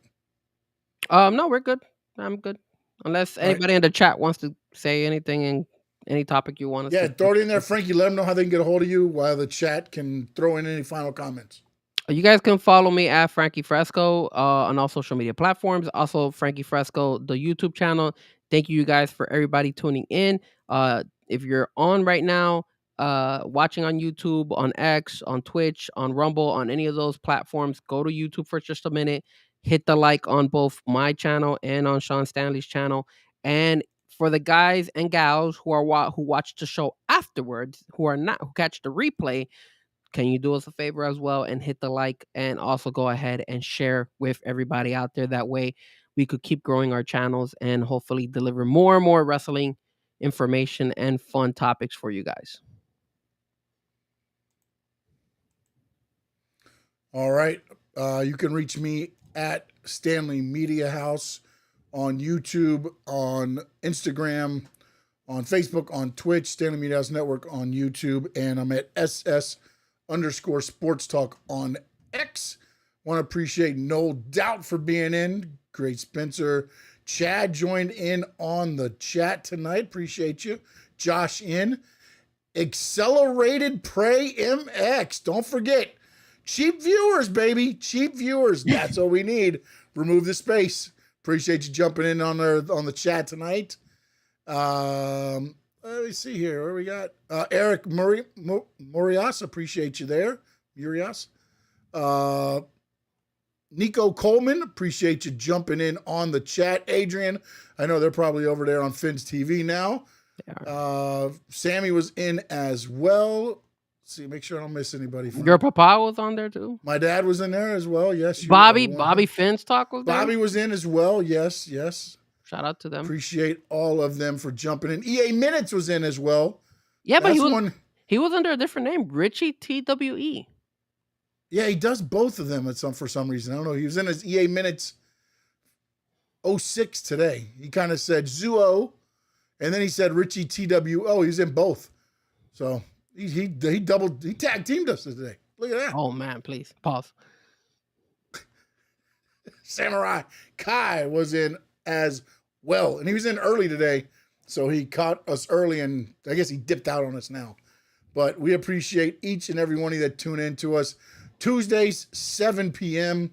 Yeah. No, we're good. I'm good. Unless All right. anybody in the chat wants to say anything in any topic you want us Yeah, to. throw it in there, Frankie. Let them know how they can get a hold of you, while the chat can throw in any final comments. You guys can follow me at Frankie Fresco on all social media platforms. Also, Frankie Fresco, the YouTube channel. Thank you guys for everybody tuning in. If you're on right now, watching on YouTube, on X, on Twitch, on Rumble, on any of those platforms, go to YouTube for just a minute. Hit the like on both my channel and on Sean Stanley's channel. And for the guys and gals who are who watch the show afterwards, who catch the replay, can you do us a favor as well and hit the like, and also go ahead and share with everybody out there? That way we could keep growing our channels and hopefully deliver more and more wrestling information and fun topics for you guys. All right. You can reach me at Stanley Media House on YouTube, on Instagram, on Facebook, on Twitch, Stanley Media House Network on YouTube, and I'm at SS_Sports Talk on X. Want to appreciate No Doubt for being in. Great Spencer. Chad joined in on the chat tonight. Appreciate you. Josh in. Accelerated Prey MX. Don't forget. Cheap viewers, baby. Cheap viewers. That's all we need. Remove the space. Appreciate you jumping in on the chat tonight. Let me see here. Where we got? Eric Morias. Appreciate you there. Murias. Nico Coleman. Appreciate you jumping in on the chat. Adrian. I know they're probably over there on Finn's TV now. Sammy was in as well. Let's see, make sure I don't miss anybody. Your papa was on there too. My dad was in there as well. Yes. Bobby Finn's talk was there. Bobby was in as well. Yes. Shout out to them. Appreciate all of them for jumping in. EA Minutes was in as well. Yeah, but he was under a different name, Richie TWE. Yeah, he does both of them for some reason. I don't know. He was in his EA Minutes 06 today. He kind of said Zuo, and then he said Richie TWO. He's in both. So he tag teamed us today. Look at that. Oh man, please pause. Samurai Kai was in as well, and he was in early today, so he caught us early, and I guess he dipped out on us now. But we appreciate each and every one of you that tune in to us. Tuesdays, 7 p.m.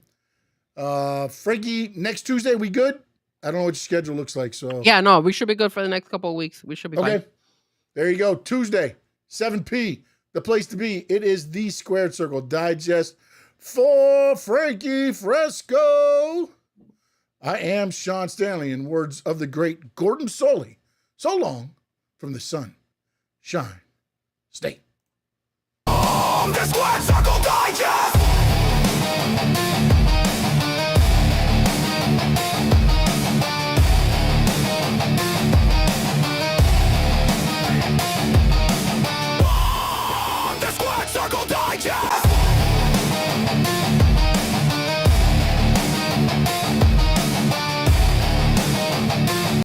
Frankie, next Tuesday, we good? I don't know what your schedule looks like. So yeah, no, we should be good for the next couple of weeks. We should be fine. There you go. Tuesday, 7 p. The place to be. It is the Squared Circle Digest for Frankie Fresco. I am Sean Stanley, in words of the great Gordon Soley. So long from the sun, shine, state. The Squared Circle Digest!